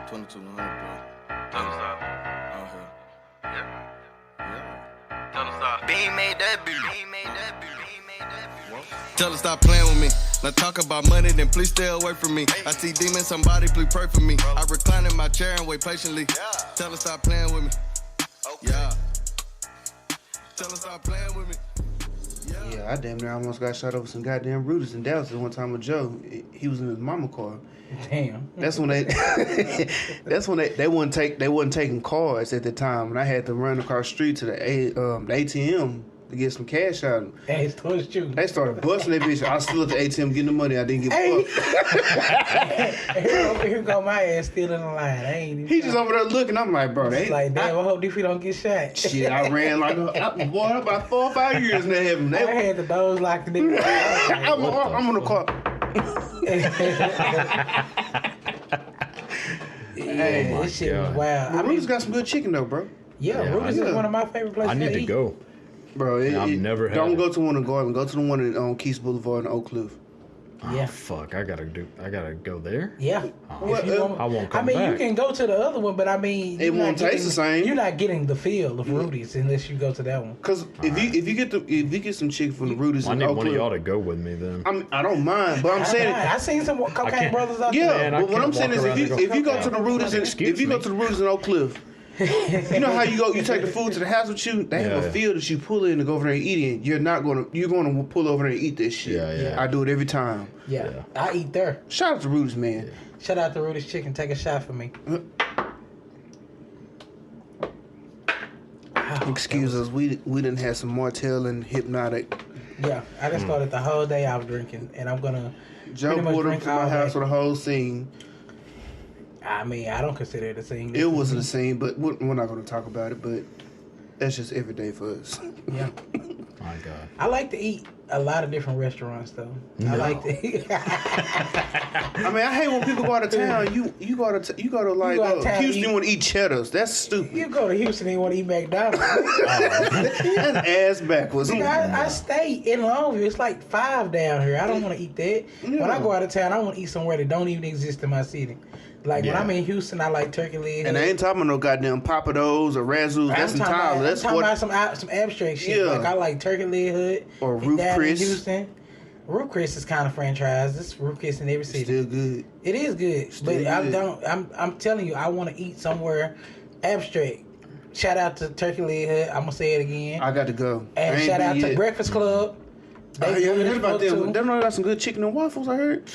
2200, bro. Tell us how. Out here. Yeah. Yeah. Tell us how. Bean made that beat. Tell her stop playing with me. Now talk about money, then please stay away from me. I see demons, somebody please pray for me. I recline in my chair and wait patiently. Tell her stop playing with me. Yeah. Tell her stop playing with me. Yeah, I damn near almost got shot over some goddamn rooters in Dallas at one time with Joe. He was in his mama car. Damn. That's when they they wasn't taking cards at the time, and I had to run across the street to the ATM to get some cash out. Hey, it's towards you. They started busting that bitch. I was still at the ATM getting the money. I didn't get fucked. Here go my ass still in the line. I ain't even. He just over there looking. I'm like, bro, they like, damn, I hope these people don't get shot. Shit, I ran like boy, about 4 or 5 years now. I had the doors locked and everything. I'm on the car. Hey, oh this shit God. was wild. Rudy's got some good chicken though, bro. Yeah, Rudy's is one of my favorite places I need to to eat. go. Bro, I've never had don't it. go to one in Garden. Go to the one on Keys Boulevard in Oak Cliff. Yeah. Oh, fuck, I gotta go there. Yeah. Well, If you want- I won't I come mean, back. you can go to the other one, but I mean, It you're won't not taste the getting- same. You're not getting the feel of Rudy's unless you go to that one. Cause if you get some chicken from the Rudy's I in need Oak one of Cliff, y'all to go with me then. I don't mind, but I'm saying. I seen some cocaine can't- brothers out Yeah, there. Man, I but what I'm can't saying walk is around and if you go to the "Okay, Rudy's excuse in me." Oak Cliff, you know how you take the food to the house with you. They have Yeah. a field that you pull in to go over there and eat in. You're going to pull over there and eat this shit. Yeah. I do it every time. Yeah, I eat there. Shout out to Rudy's, man. Shout out to Rudy's Chicken. Take a shot for me. Excuse us, we didn't have some Martell and Hypnotic. Yeah, I just started the whole day out drinking, and I'm gonna. Joe pretty much pulled up drink to my all house day. with a whole scene. I mean, I don't consider it a scene. It wasn't a scene, but we're not going to talk about it. But that's just every day for us. Yeah, My God. I like to eat a lot of different restaurants though. I like to. I mean, I hate when people go out of town. You go to like go out of town, Houston. eat- You want to eat cheddars? That's stupid. You go to Houston and you want to eat McDonald's. That's ass backwards. I stay in Longview. It's like 5 down here. I don't want to eat that. When I go out of town, I want to eat somewhere that don't even exist in my city. Like when Yeah. I'm in Houston, I like turkey leg. And I ain't talking about no goddamn Papados or Razzoos. That's in Tyler. I'm That's talking what. about some abstract shit. Yeah. Like I like Turkey Leg Hood Or and Ruth down Chris. in Houston. Ruth Chris is kind of franchised. It's Ruth Chris in every city. Still good. It is good, Still but I good. don't. I'm telling you, I want to eat somewhere abstract. Shout out to Turkey Leg Hood. I'm gonna say it again. I got to go. I And ain't shout been out to yet. Breakfast Club. Oh, They yeah, I good heard as about fuck, them. too. Them know they got some good chicken and waffles. I heard.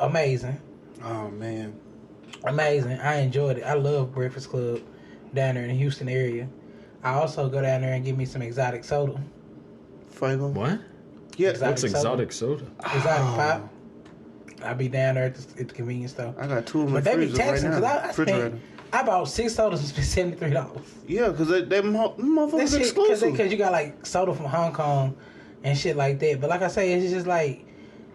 Amazing. Oh man. Amazing. I enjoyed it. I love Breakfast Club down there in the Houston area. I also go down there and get me some exotic soda. Flavor. What? Yeah. Exotic What's exotic soda? Exotic pop. I be down there at the convenience store. I got 2 of my But they be freezer right taxing now. because I Refrigerator. spent, I bought 6 sodas and spent $73. Yeah, because they motherfuckers exclusive. Because you got like soda from Hong Kong and shit like that. But like I say, it's just like,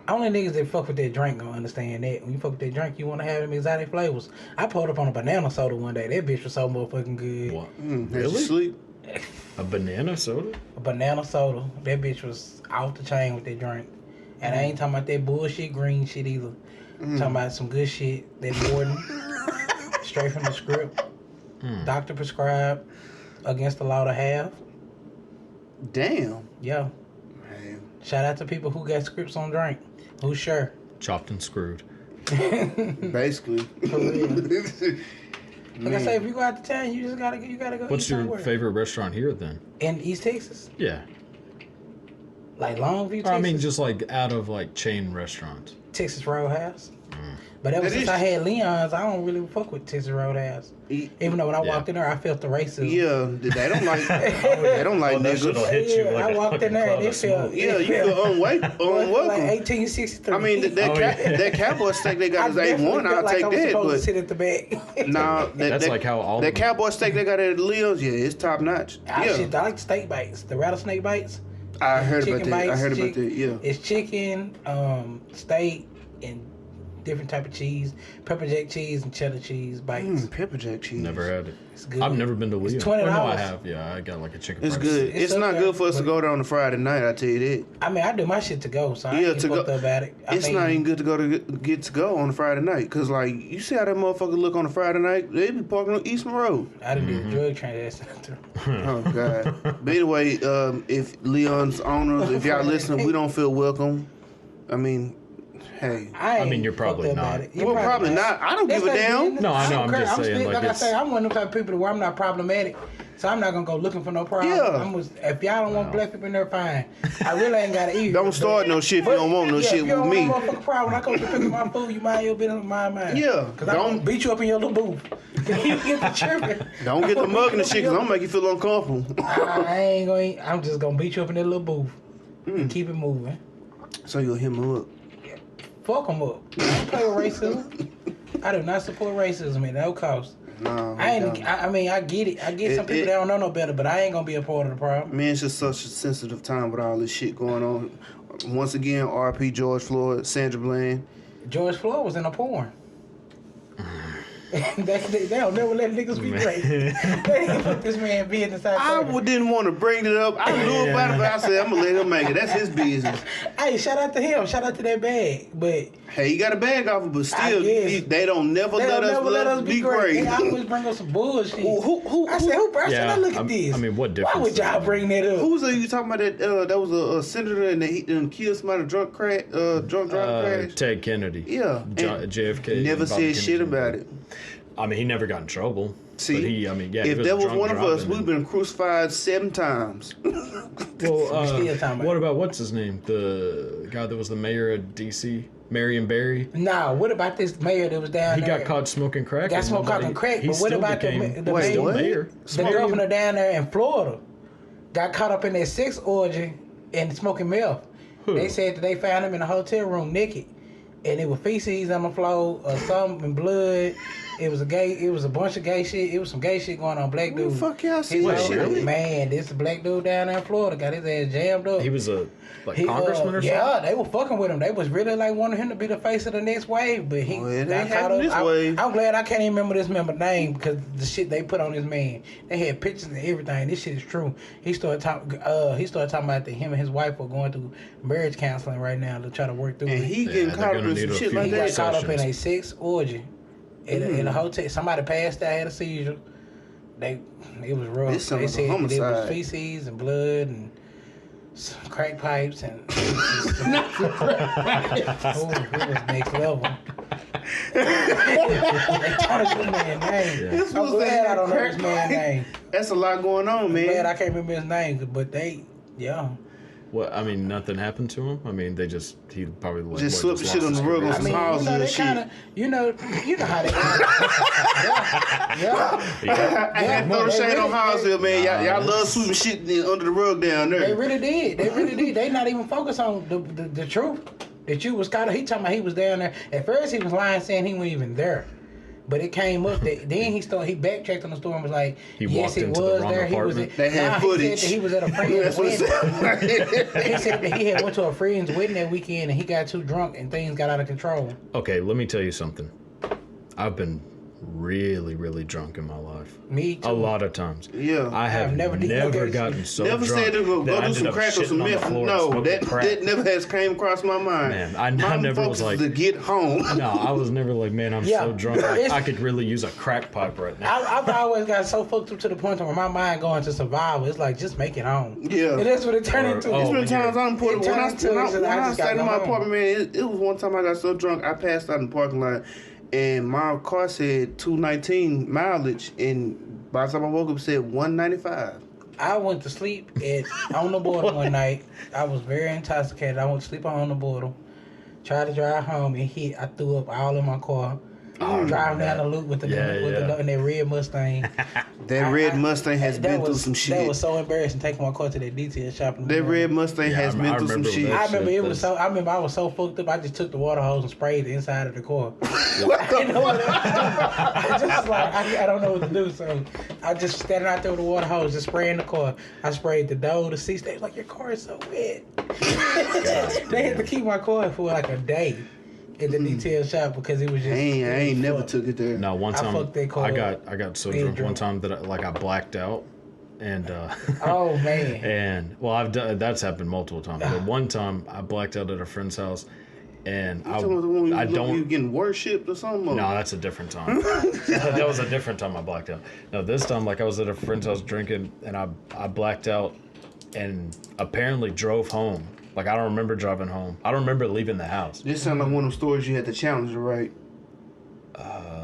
only niggas that fuck with that drink gonna understand that. When you fuck with that drink, you want to have them exotic flavors. I pulled up on a banana soda one day. That bitch was so motherfucking good. What? Had you Really? sleep? A banana soda? A banana soda. That bitch was off the chain with that drink. And I ain't talking about that bullshit green shit either. Talking about some good shit. That Warden. Straight from the script. Doctor prescribed. Against the law to have. Damn. Yeah. Man. Shout out to people who got scripts on drink. Who's sure? Chopped and screwed. Basically. For real. Like I say, if you go out to town, you just gotta go. What's eat your somewhere. favorite restaurant here then? In East Texas, Yeah. like Longview, Or, Texas. I mean, just like out of like chain restaurants. Texas Roadhouse. But ever That since is- I had Leon's, I don't really fuck with Texas Roadhouse. Even though when I walked in there, I felt the racism. Yeah, they don't like. They don't like that shit'll niggas. hit you like I a walked in fucking there and cloud it of felt. smoke. Yeah, you feel unwelcome. Like 1863. I mean, that cowboy steak they got is A1. I'll take I was that, supposed to but sit at the back. nah, That's like how all that of them- cowboy steak they got at Leo's. Yeah, it's top notch. I Yeah, like the steak bites, the rattlesnake bites. I heard about Chicken that. I bites, heard about that. Yeah. It's chicken, steak, and different type of cheese, pepper jack cheese and cheddar cheese bites. Pepper jack cheese. Never had it. It's good. I've never been to Leo. It's $20. No, I have. Yeah, I got like a chicken. It's fried good. steak. It's not okay, good for us to go there on a Friday night. I tell you that. I mean, I do my shit to go, so I Yeah, ain't to fucked go- up about it. It's not even good to go to get to go on a Friday night because like you see how that motherfucker look on a Friday night. They be parking on Eastman Road. I done did a drug transaction. Oh God. But anyway, if Leon's owners, if y'all listening, we don't feel welcome. I mean, hey. I mean, you're probably not. Well, probably not. I don't give a damn. No, I know, I'm just saying, like, like I it's- say, I'm one of the type of people where I'm not problematic, so I'm not gonna go looking for no problem. Yeah. If y'all don't want black people in there, fine. I really ain't gotta eat. Don't start no shit if you don't want no shit if you with don't me. want no motherfucking problem, when I come to pick up my food, you mind your business, mind mine. Yeah, Cause I'm gonna don't- beat you up in your little booth. You get the tripping. Don't get the mugging and shit because I'm gonna make you feel uncomfortable. I ain't gonna. I'm just gonna beat you up in that little booth and keep it moving. So you'll hit me up. Fuck them up. I don't play with racism. I do not support racism at no cost. No, I ain't. I mean, I get it. I get some people that don't know no better, but I ain't gonna be a part of the problem. Man, it's just such a sensitive time with all this shit going on. Once again, R.P. George Floyd, Sandra Bland. George Floyd was in a porn. they don't never let niggas be great. They didn't put this man business out I there. didn't want to bring it up. I knew about it, but I said I'm gonna let him make it. That's his business. Hey, shout out to him. Shout out to that bag. But Hey, he got a bag off it, but still, guess. they don't never they let don't never us be great. They always bring us some bullshit. Who I said, who brought Yeah, I look at this? I mean, what difference Why would does y'all it bring that up? Who was you talking about that was a senator and he killed somebody drunk drive crash? Ted Kennedy. Yeah, and JFK. never Bobby said shit Kennedy. about it. I mean, he never got in trouble. See, but he, I mean, yeah. if he that was drunk one of us, driving we've and- been crucified 7 times. Well, Still talking about what it. about what's his name? The guy that was the mayor of D.C., Marion Barry. Nah, what about this mayor that was down He there? got caught smoking crack. Got and smoked nobody- crack and crack, he but what still about became the Wait, mayor? what? mayor? The governor down there in Florida got caught up in that sex orgy and smoking meth. Who? They said that they found him in a hotel room naked, and it was feces on the floor, or something, and blood. It was a bunch of gay shit. It was some gay shit going on. Black Where dude. the fuck y'all see His that old- shit? really? Man, this black dude down there in Florida got his ass jammed up. He was a He, congressman or something. Yeah, they were fucking with him. They was really like wanting him to be the face of the next wave, but he Well, it got ain't caught up. happening this wave. I'm glad I can't even remember this member name because the shit they put on this man. They had pictures and everything. This shit is true. He started talking about that him and his wife were going through marriage counseling right now to try to work through And it. he Yeah, getting they're caught up gonna in need some a shit few like He got that. caught up in a sessions. sex orgy in a hotel. Somebody passed out, had a seizure. It was rough. This sounds They like a said that it was homicide. feces and blood and some crack pipes and oh, it was next level. They tarnished this man's name. Yeah. This I'm was glad that I don't know crack this man's pipe. name. That's a lot going on, I'm glad man. I can't remember his name, but yeah. What? I mean, nothing happened to him. I mean, he probably like, Just what, slipped shit on lost the his rug on I career. some mean, houses they and shit. kind of, you know how they. yeah. I had to throw the they shade on really- Houseville, man. Nah, Y'all love sweeping shit under the rug down They there. really did. They not even focused on the truth. That you was caught. He talking about he was down there. At first he was lying, saying he wasn't even there. But it came up that then he backtracked on the story and was like, He yes, walked it into the was wrong there. He was. apartment. They had footage. He said that he was at a friend's That's what it wedding. said. He said that he had went to a friend's wedding that weekend and he got too drunk and things got out of control. Okay, let me tell you something. I've been really, really drunk in my life. Me too. A lot of times. Yeah. I have I've never never, did that. gotten so Never drunk said to go that I do ended some up crack or some shitting on the meth. floor and No, smoking that crack. never has came across my mind. Man, I My never focus was is like- to get home. No, I was never like, man, I'm Yeah. so drunk. It's- I could really use a crack pipe right now. I've always got so fucked up to the point where my mind going to survival. It's like, just make it home. Yeah. And that's what it turned Or- into. oh, There's been when you're- times I'm put It when I turned into it, so I just stayed gotta in go my home. apartment, man. It was one time I got so drunk I passed out in the parking lot, and my car said 219 mileage, and by the time I woke up, it said 195. I went to sleep on the border one night. I was very intoxicated. I went to sleep on the border. Tried to drive home and I threw up all in my car. Driving down the loop with the in that red Mustang. That red Mustang has That been through was- some That shit. was so embarrassing taking my car to that detail shop. in the That morning. red Mustang Yeah, has I been through some remember shit. that. I remember shit, it was that's- so. I remember I was so fucked up. I just took the water hose and sprayed the inside of the car. What the I know what else to do. I just like I don't know what to do, so I just standing out there with the water hose, just spraying the car. I sprayed the door, the seats. They was like, your car is so wet. They had to keep my car for like a day. in the detail shop because it was just. I ain't never fuck. took it there. No, one I time fucked that car I up. got so Being drunk one drunk. time that I blacked out, and Oh man. and well I've done that's happened multiple times. But one time I blacked out at a friend's house, and You talking about the one I you don't. getting worshipped or something? No, that's a different time. That was a different time I blacked out. No, this time, like, I was at a friend's house drinking, and I blacked out and apparently drove home. Like, I don't remember driving home. I don't remember leaving the house. This sounds like one of them stories you had to challenge, right?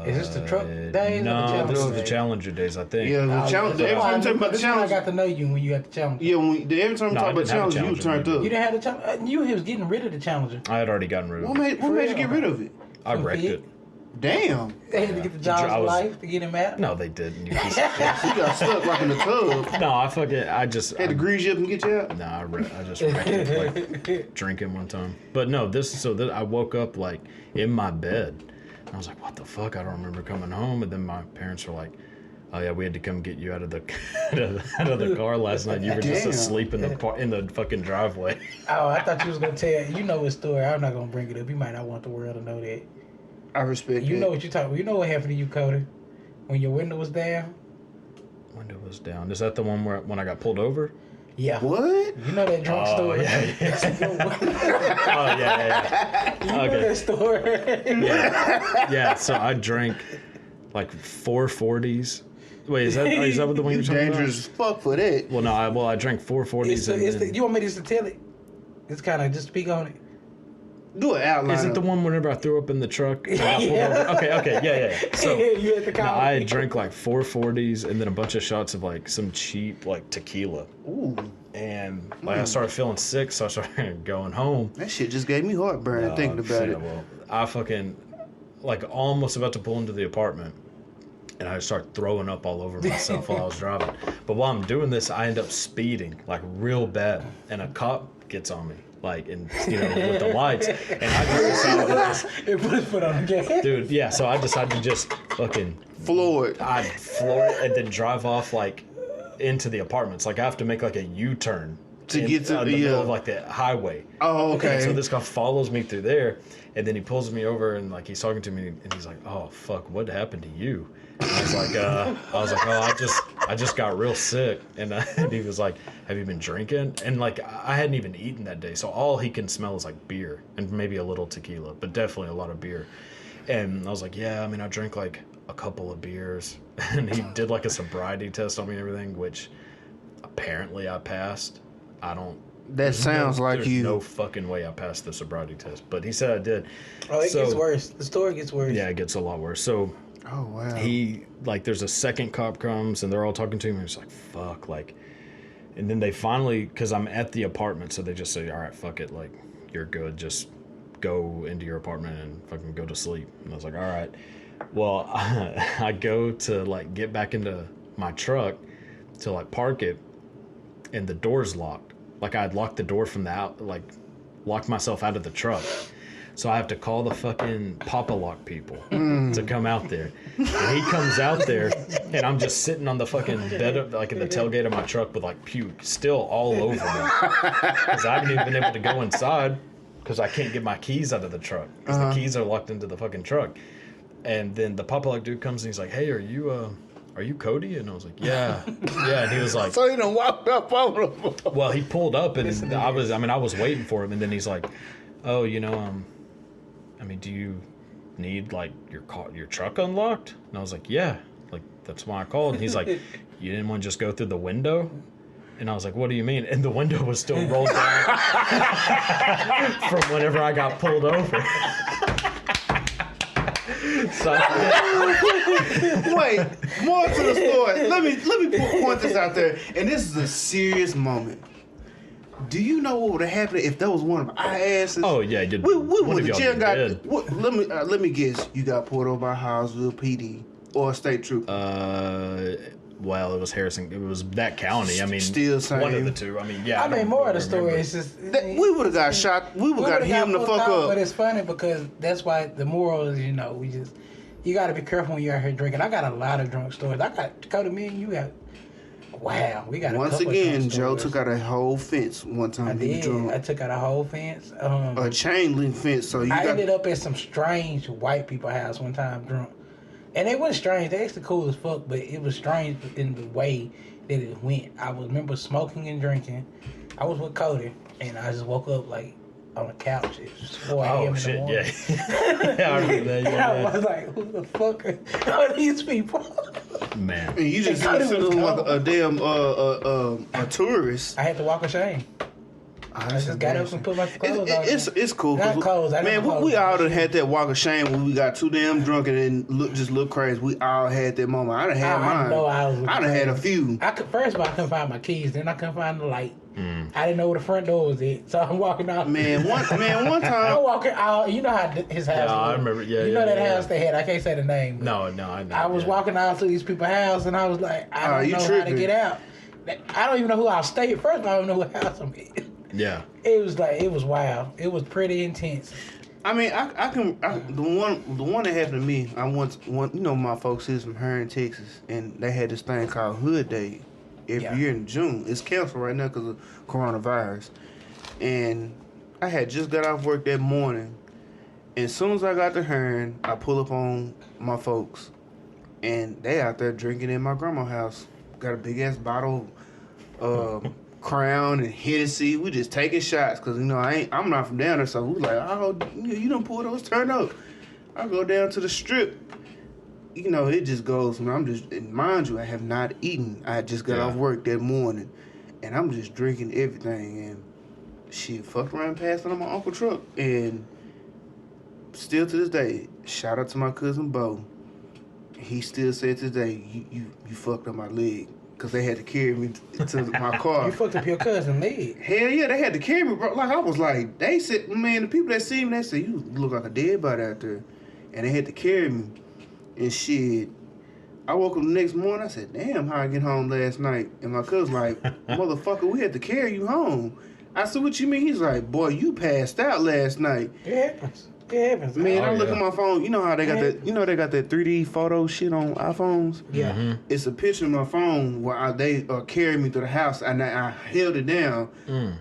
Is this the truck days? No, this is the days? Challenger days, I think. Yeah, the challenge. Every time you talk about the This one I challenge, got to know you when you had the challenge. yeah, every time you No, talk I about didn't have a challenge, you Challenger, turned maybe. up. You didn't have the challenge. You was getting rid of the challenger. I had already gotten rid of What it. made you get rid of it? I wrecked it. Damn. They had to get the jobs I of was- life to get him out. No, they didn't. You piece of shit. So you got stuck like in the tub. No, I just. Had to grease you up and get you out. Nah, I just wrecked it, like, drinking one time. But no, I woke up, like, in my bed. And I was like, what the fuck? I don't remember coming home. And then my parents were like, oh, yeah, we had to come get you out of the out of the car last night. You were just Damn. asleep in the fucking driveway. Oh, I thought you was gonna tell. You know his story. I'm not gonna bring it up. You might not want the world to know that. I respect You that. know what you talking. You know what happened to you, Cody, when your window was down. Window was down. Is that the one when I got pulled over? Yeah. What? You know that drunk Oh, story. yeah. Oh, yeah. You know Okay. that story. Yeah, so I drank like 440s. Wait, is that what the one You you're talking dangerous as fuck for that. about? Well, I drank 440s. You want me to just tell it? It's kind of just speak on it. Do an outline. Is it the one whenever I threw up in the truck? And I got pulled over? Okay, yeah. So you had to no, call. I drank like 440s and then a bunch of shots of like some cheap like tequila. Ooh, And like I started feeling sick, so I started going home. that shit just gave me heartburn thinking about Shit, it. Well, I fucking like almost about to pull into the apartment. And I start throwing up all over myself while I was driving. But while I'm doing this, I end up speeding like real bad, and a cop gets on me, like, and with the lights, and I just decided to just, It put his foot on the gas. dude, yeah. So I decided to just fucking, Floored. I'd floor it and then drive off like into the apartments. Like I have to make like a U-turn To get to the the, middle of like the highway. Oh, okay. So this guy follows me through there, and then he pulls me over, and like he's talking to me, and he's like, "Oh fuck, what happened to you?" And I was like, "Oh, I just got real sick," and he was like, "Have you been drinking?" And like I hadn't even eaten that day, so all he can smell is like beer and maybe a little tequila, but definitely a lot of beer. And I was like, "Yeah, I mean, I drank like a couple of beers," and he did like a sobriety test on me and everything, which apparently I passed. I don't. That sounds like There's you. no fucking way I passed the sobriety test, but he said I did. Oh, it So- gets worse. The story gets worse. Yeah, it gets a lot worse. So Oh wow. he like, there's a second cop comes and they're all talking to him. And he's like, "Fuck!" Like, and then they finally, because I'm at the apartment, so they just say, "All right, fuck it. Like, you're good. Just go into your apartment and fucking go to sleep." And I was like, "All right." Well, I go to like get back into my truck to like park it, and the door's locked. Like I had locked the door from the out, like locked myself out of the truck. So I have to call the fucking Papa Lock people to come out there. And he comes out there, and I'm just sitting on the fucking bed, like in the tailgate of my truck with like puke still all over me. Because I haven't even been able to go inside because I can't get my keys out of the truck. Because the keys are locked into the fucking truck. And then the Papa Lock dude comes and he's like, "Hey, are you Cody?" And I was like, yeah. And he was like, So you done walked up over him. well, he pulled up and I was waiting for him, and then he's like, "Oh, I mean, do you need like your truck unlocked?" And I was like, "Yeah, like that's why I called." And he's like, "You didn't want to just go through the window?" And I was like, "What do you mean?" And the window was still rolled down from whenever I got pulled over. So Wait, more to the story. Let me point this out there, and this is a serious moment. Do you know what would have happened if that was one of our asses? oh yeah, you we one would of have y'all jail got. dead. Let me guess. You got pulled over by Howesville PD or a state trooper. Well, it was Harrison. It was that county. I mean, Still one of same. the two. I mean, yeah. I mean, don't more of the remember. story is just. We would have got shot. We would have got him the fuck up. But it's funny because that's why the moral is, you got to be careful when you're out here drinking. I got a lot of drunk stories. I got Dakota, me and you got. Wow, we got Once a couple again, of Joe stories. took out a whole fence one time. I he was did. drunk. I took out a whole fence. A chain link fence. So I ended up at some strange white people house one time drunk. And it wasn't strange. They actually cool as fuck, but it was strange in the way that it went. I remember smoking and drinking. I was with Codak, and I just woke up like on the couch. It was 4 a.m. in the morning. Yeah, I remember that. And I was like, who the fuck are these people? Man. And you just They sit thought it was like cold. a damn a tourist. I had to walk of shame. I just got up and put my clothes on. It's cool. Not clothes. I Man, didn't have we clothes. all done had that walk of shame when we got too damn drunk and then just look crazy. We all had that moment. I done had I mine. know I was I done had a few. First of all, I couldn't find my keys. Then I couldn't find the light. I didn't know where the front door was at. So I'm walking out. One I'm time. walking out. You know how his house Yeah, I was. remember. Yeah, You know yeah, that yeah. house they had. I can't say the name. But No, I know. I was walking out to these people's house and I was like, I don't you know how tripping. to get out. I don't even know who I'll stay at. First of all, I don't know what house I'm in. Yeah. It was wild. It was pretty intense. I mean, the one that happened to me. My folks is from Hearn, Texas, and they had this thing called Hood Day every year in June. It's canceled right now because of coronavirus. And I had just got off work that morning, and as soon as I got to Hearn, I pull up on my folks, and they out there drinking in my grandma's house. Got a big ass bottle of Crown and Hennessy. We just taking shots because I'm not from down there, so we like, oh, you don't pull those, turn up. I go down to the strip. It just goes. And mind you, I have not eaten. I just got off work that morning, and I'm just drinking everything. And shit, fucked around, passed on my uncle's truck, and still to this day, shout out to my cousin Bo. He still said today, you fucked up my leg. Because they had to carry me to my car. You fucked up your cousin's leg. Hell yeah, they had to carry me, bro. Like, I was like, they said, man, the people that see me, they said, you look like a dead body out there. And they had to carry me. And shit, I woke up the next morning, I said, damn, how I get home last night? And my cousin like, motherfucker, we had to carry you home. I said, what you mean? He's like, boy, you passed out last night. It happens. It happens. Man, I look at my phone. You know how they got that? You know they got that 3D photo shit on iPhones. Yeah. Mm-hmm. It's a picture of my phone where they carried me to the house, and I held it down.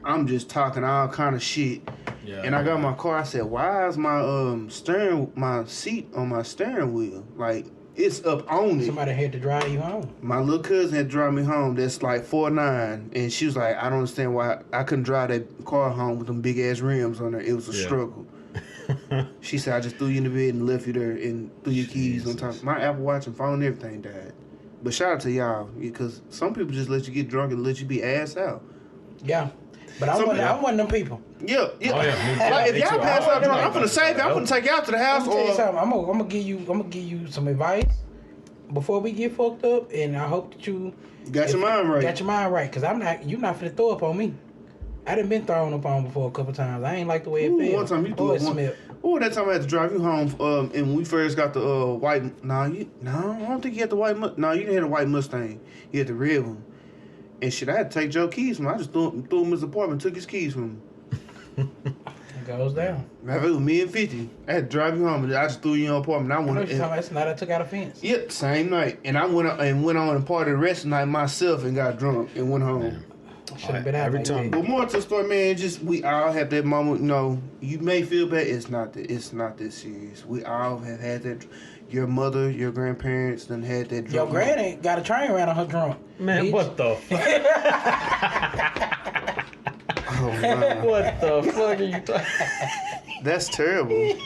I'm just talking all kind of shit. Yeah. And I got in my car. I said, "Why is my seat on my steering wheel? Like it's up on it." Somebody had to drive you home. My little cousin had to drive me home. That's like 4'9", and she was like, "I don't understand why I couldn't drive that car home with them big ass rims on there. It was a struggle." She said, I just threw you in the bed and left you there and threw your keys on top. My Apple Watch and phone and everything died. But shout out to y'all, because some people just let you get drunk and let you be ass out. Yeah. But I'm one of them people. Yeah. Oh, yeah, me Like, if too. y'all pass out drunk, I'm finna save you. I'm finna take you out to the house. I'm gonna tell you something. I'm gonna give you some advice before we get fucked up, and I hope that you Got your mind right. Got your mind right, cause you're not finna throw up on me. I done been thrown up on before a couple times. I ain't like the way it felt. One time you threw up. That time I had to drive you home, and when we first got the white. I don't think you had the white. No, you didn't have the white Mustang. You had the red one. And shit, I had to take Joe keys from him. I just threw him in his apartment, took his keys from him. It goes down. It was me and 50. I had to drive you home, and I just threw you in your apartment. I know what you're talking about. That's the night I took out a fence. Yep, same night. And I went on and partied the rest of the night myself and got drunk and went home. Man. Should have been out Every like time. that. But more to the story, man, just we all have that moment. You may feel bad. It's not that serious. We all have had that. Your mother, your grandparents done had that drunk. Your granny got a train around on her drunk. Man, bitch. what the fuck? Oh, man. What the fuck are you talking? That's terrible.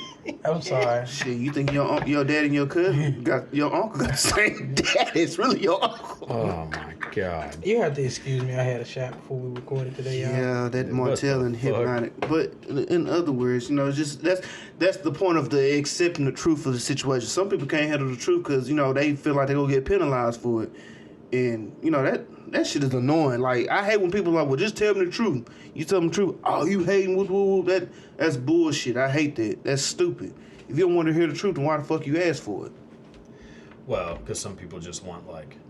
I'm sorry. Shit, you think your dad and your cousin got your uncle got the same dad? It's really your uncle. Oh my god. You have to excuse me. I had a shot before we recorded today, y'all. Yeah, that What Martell the and fuck? hypnotic. But in other words, just that's the point of the accepting the truth of the situation. Some people can't handle the truth because they feel like they're gonna get penalized for it, and that shit is annoying. Like I hate when people are like, well, just tell me the truth. You tell them the truth. Oh, you hating? Woo. That's bullshit. I hate that. That's stupid. If you don't want to hear the truth, then why the fuck you ask for it? Well, because some people just want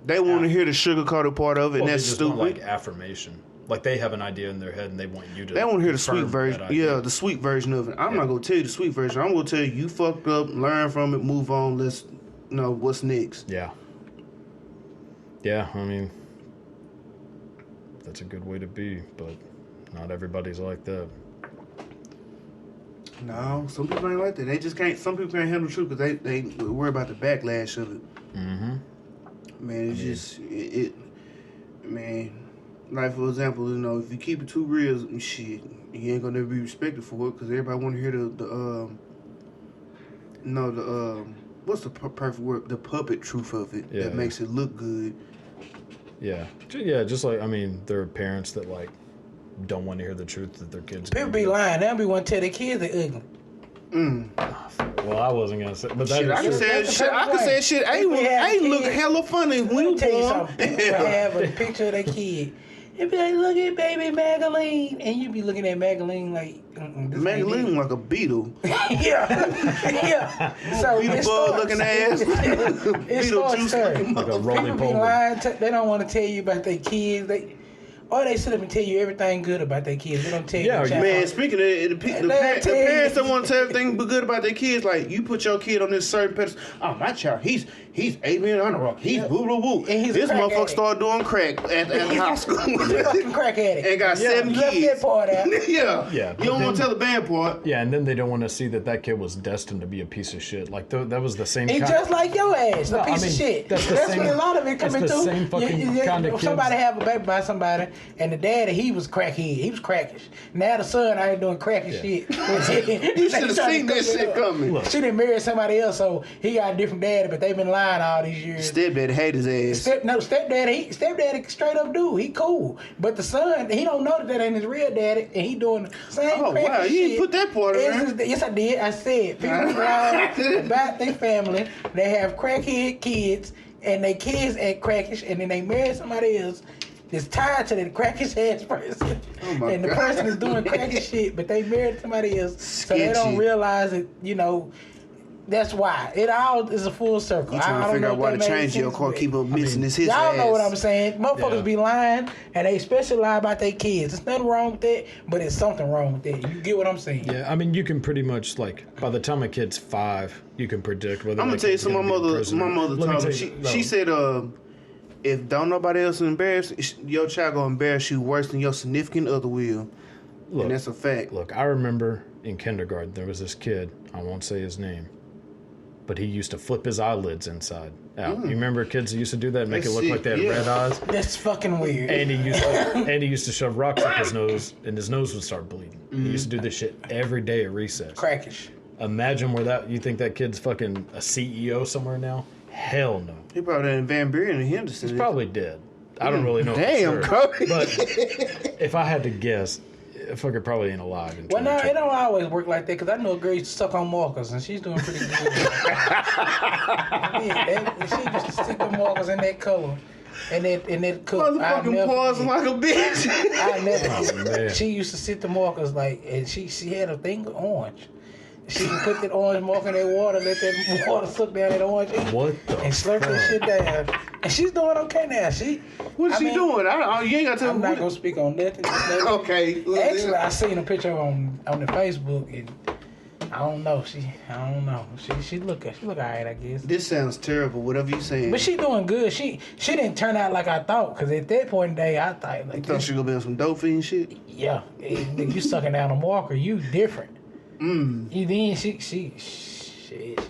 They want to hear the sugar-coated part of it, and that's they just stupid. want, affirmation. Like they have an idea in their head and they want you to. They want to hear the sweet confirm version. that idea. Yeah, the sweet version of it. I'm not gonna tell you the sweet version. I'm gonna tell you fucked up, learn from it, move on. Let's know what's next. Yeah. Yeah, I mean, that's a good way to be, but not everybody's like that. No, some people ain't like that. They just can't. Some people can't handle the truth because they worry about the backlash of it. Mm-hmm. Man, it's just it. Man, like for example, you know, if you keep it too real, shit, you ain't gonna never be respected for it because everybody want to hear what's the perfect word? The puppet truth of it that makes it look good. Yeah, just like, I mean, there are parents that like don't want to hear the truth that their kids. People be lying. They'll be want to tell their kids they ugly. Well, I wasn't gonna say, but that shit, is I can say shit. I ain't look hella funny when you born. People have a picture of their kid. They be like, look at baby Magaline, and you be looking at Magaline like, Magaline like a beetle. yeah. So beetle bug looking ass. Beetle juice looking like a roly people be poly. lying. They don't want to tell you about their kids. Or they sit up and tell you everything good about their kids. They don't tell you. Man, speaking of it, the parents don't want to tell everything but good about their kids. Like, you put your kid on this certain pedestal. Oh, my child, he's 8 million on the rock. He's woo woo woo. This motherfucker addict. Started doing crack at high school. He's a fucking crack addict. And got 7 Left kids. that part out. Yeah. You don't want to tell the bad part. Yeah, and then they don't want to see that kid was destined to be a piece of shit. Like, that was the same He's just like your ass, a piece of shit. That's what a lot of it coming through. Same fucking kind of kids. Somebody have a baby by somebody, and the daddy, he was crackhead. He was crackish. Now the son out here doing cracky shit. You should have seen this shit coming. Look. She done married somebody else, so he got a different daddy, but they've been lying all these years. Stepdaddy hate his ass. Stepdaddy straight up dude. He cool. But the son, he don't know that ain't his real daddy, and he doing the same cracky wow, shit. You didn't put that part in there. Yes, I did. I said, people lie about their family. They have crackhead kids, and their kids act crackish, and then they marry somebody else that's tied to the crackish ass person. And the person is doing cracky shit, but they married somebody else. So they don't realize it, that's why. It all is a full circle. You trying to figure out why to change your car, keep on missing his y'all ass. know what I'm saying. Motherfuckers be lying, and they especially lie about their kids. There's nothing wrong with that, but it's something wrong with that. You get what I'm saying? Yeah, I mean, you can pretty much, like, by the time a kid's 5, you can predict whether. I'm gonna tell you something. My mother told me. She said, if don't nobody else embarrass, your child gonna embarrass you worse than your significant other will. Look, and that's a fact. Look, I remember in kindergarten there was this kid. I won't say his name, but he used to flip his eyelids inside out. You remember kids that used to do that and make it look like they had red eyes? That's fucking weird. And he used to shove rocks up his nose, and his nose would start bleeding. He used to do this shit every day at recess. Crackish. Imagine you think that kid's fucking a CEO somewhere now? Hell no. He probably in Van Buren and Henderson. He's probably dead. I don't really know. Damn, for sure. But if I had to guess, fucker probably ain't alive. Well, no, it don't always work like that, because I know a girl used to suck on markers, and she's doing pretty good. She used to stick the markers in that color. And that cook. Motherfucking pausing like a bitch. I never. She used to sit the markers and she had a thing of orange. She would put that orange marker in that water, let that water suck down that orange ink, and slurp that shit down. And she's doing okay now. What is she doing? You ain't got to tell me. I'm not gonna speak on nothing. Okay. Actually, I seen a picture on the Facebook, and I don't know. She look alright, I guess. This sounds terrible. Whatever you saying. But she doing good. She didn't turn out like I thought. Cause at that point in the day, I thought like. You thought she gonna be on some dope fiend shit? Yeah, you sucking down a marker. You different. Then she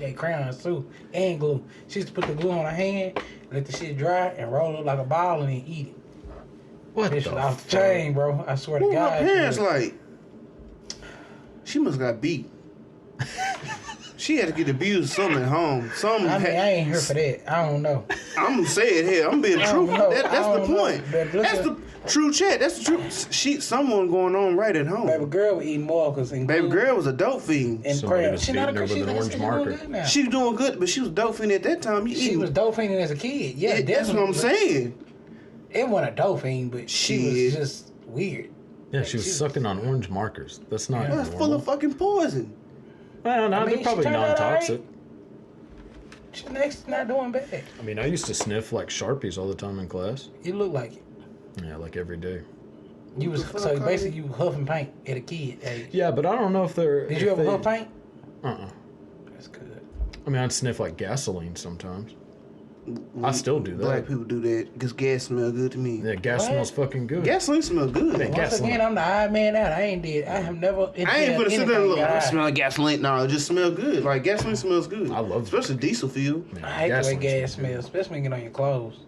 had crayons too and glue. She used to put the glue on her hand, let the shit dry, and roll it like a ball and then eat it. What Bitch the was off the chain, bro. I swear to God. My parents like. She must got beat. She had to get abused something at home. I ain't here for that. I don't know. I'm gonna say it here. I'm being truthful. That's the point. That's the TruChat. That's the truth. Someone going on right at home. Baby girl was eating markers and baby girl was a dope fiend. And crayons. She not a with an orange marker. She was doing good, but she was dope fiend at that time. She was dope fiending as a kid. Yeah, that's what I'm saying. It wasn't a dope fiend, but she was just weird. Yeah, she was sucking on orange markers. That's not. That's full of fucking poison. Well, no, they're probably non-toxic. She's next not doing bad. I mean, I used to sniff like Sharpies all the time in class. You look like it. Yeah, like every day. You was so basically you huffing paint at a kid age. Yeah, but I don't know if they're. Did you ever huff paint? That's good. I mean, I'd sniff like gasoline sometimes. I still do that. Black people do that because gas smell good to me. Yeah, gas What? smells fucking good. Gasoline smell good. Yeah, Once again, I'm the odd man out. I have never. I ain't gonna sit there and look. I Smell like gasoline. No, it just smell good. Like gasoline smells good. I love it. especially diesel fuel. Man, hate the way gasoline gas smells, especially when you get on your clothes.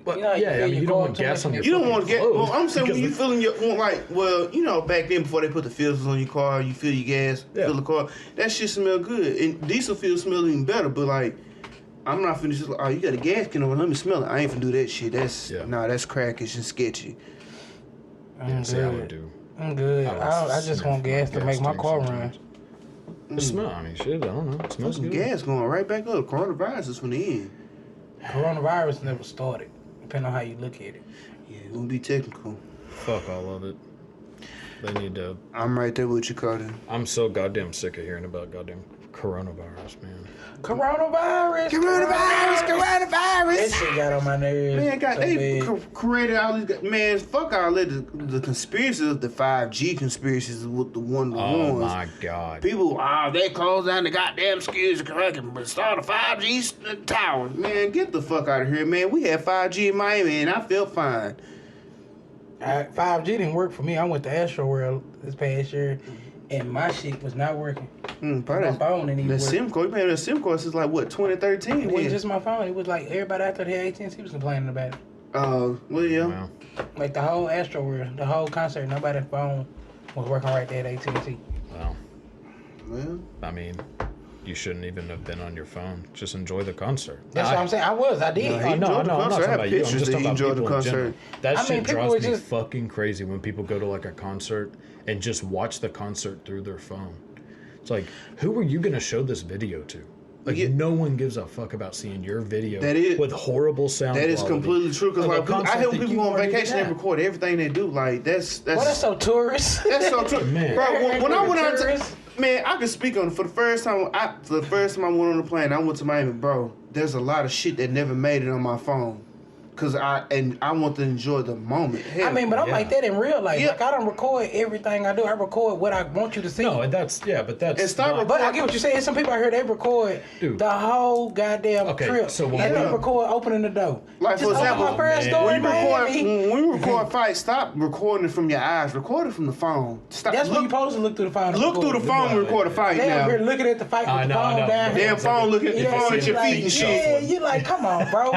But You know, you yeah, feel I mean, your you don't car want too gas much on your in You don't fucking want to get. clothes, Well, I'm saying when you because- feeling your back then before they put the filters on your car, you fill your gas, Yeah. fill the car. That shit smell good, and diesel fuel smell even better. But like, I'm not finna just like, oh, you got a gas can over, let me smell it. I ain't finna do that shit. That's that's crackish and sketchy. I'm See, I would good. do. I'm good. I just sniff want gas to make my too car run. sometimes. The smell, I mean, shit, I don't know. It smells Fucking good. gas going right back up. Coronavirus is from the end. Coronavirus never started, depending on how you look at it. Yeah, it won't be technical. Fuck all of it. They need to. I'm right there with you, Carter. I'm so goddamn sick of hearing about goddamn coronavirus, man. Coronavirus. That shit got on my nerves. Man, God, so they bad. created all these. Man, fuck all that. The conspiracies, the 5G conspiracies with the one Oh ones. my god. People, they closed down the goddamn security but start a 5G tower. Man, get the fuck out of here, man. We had 5G in Miami and I felt fine. 5G didn't work for me. I went to Astro World this past year, and my shit was not working. My phone didn't even That work. SIM card, man, that SIM card is like what, 2013? It wasn't Yeah. just my phone. It was like everybody after they had AT&T was complaining about it. Well, yeah. Wow. Like the whole Astro World, the whole concert, nobody's phone was working right there at AT&T. Wow. Well, I mean, you shouldn't even have been on your phone. Just enjoy the concert. That's what I'm saying. I did. No, he Oh, no, enjoyed no, the I'm not concert. I talking have about you. I'm pictures just that talking he about enjoyed the people in general. concert. That I mean, shit people drives were me just- fucking crazy when people go to like a concert and just watch the concert through their phone. It's like, who are you going to show this video to? Like, Yeah. no one gives a fuck about seeing your video That is- with horrible sound that is quality completely true. Because of a like, I concert help that people you go on weren't even vacation and at. record everything they do. Like, that's Well, that's so tourist. That's so true, Man. Bro, when I went out Tourists. man, I can speak on it. For the first time I went on the plane, I went to Miami, bro. There's a lot of shit that never made it on my phone, cause I want to enjoy the moment. Hell, I mean, but I'm Yeah. like that in real life. Yeah. Like, I don't record everything I do. I record what I want you to see. No, that's, yeah, but that's. And stop not- But I get what you're saying. Some people out here, they record Dude. the whole goddamn Okay, trip. so when and we- they record opening the door. Like, Just for open example, my first man. door when in you record, Miami. when you record fights, stop recording it from your eyes. Record it from the phone. Stop. That's when you supposed to look through the phone. and Look through the record. phone and record a fight They now. up here looking at the fight with I the know, phone I know. down here. Damn phone looking at the Yeah, phone at your like, feet and shit. yeah, you like, come on, bro.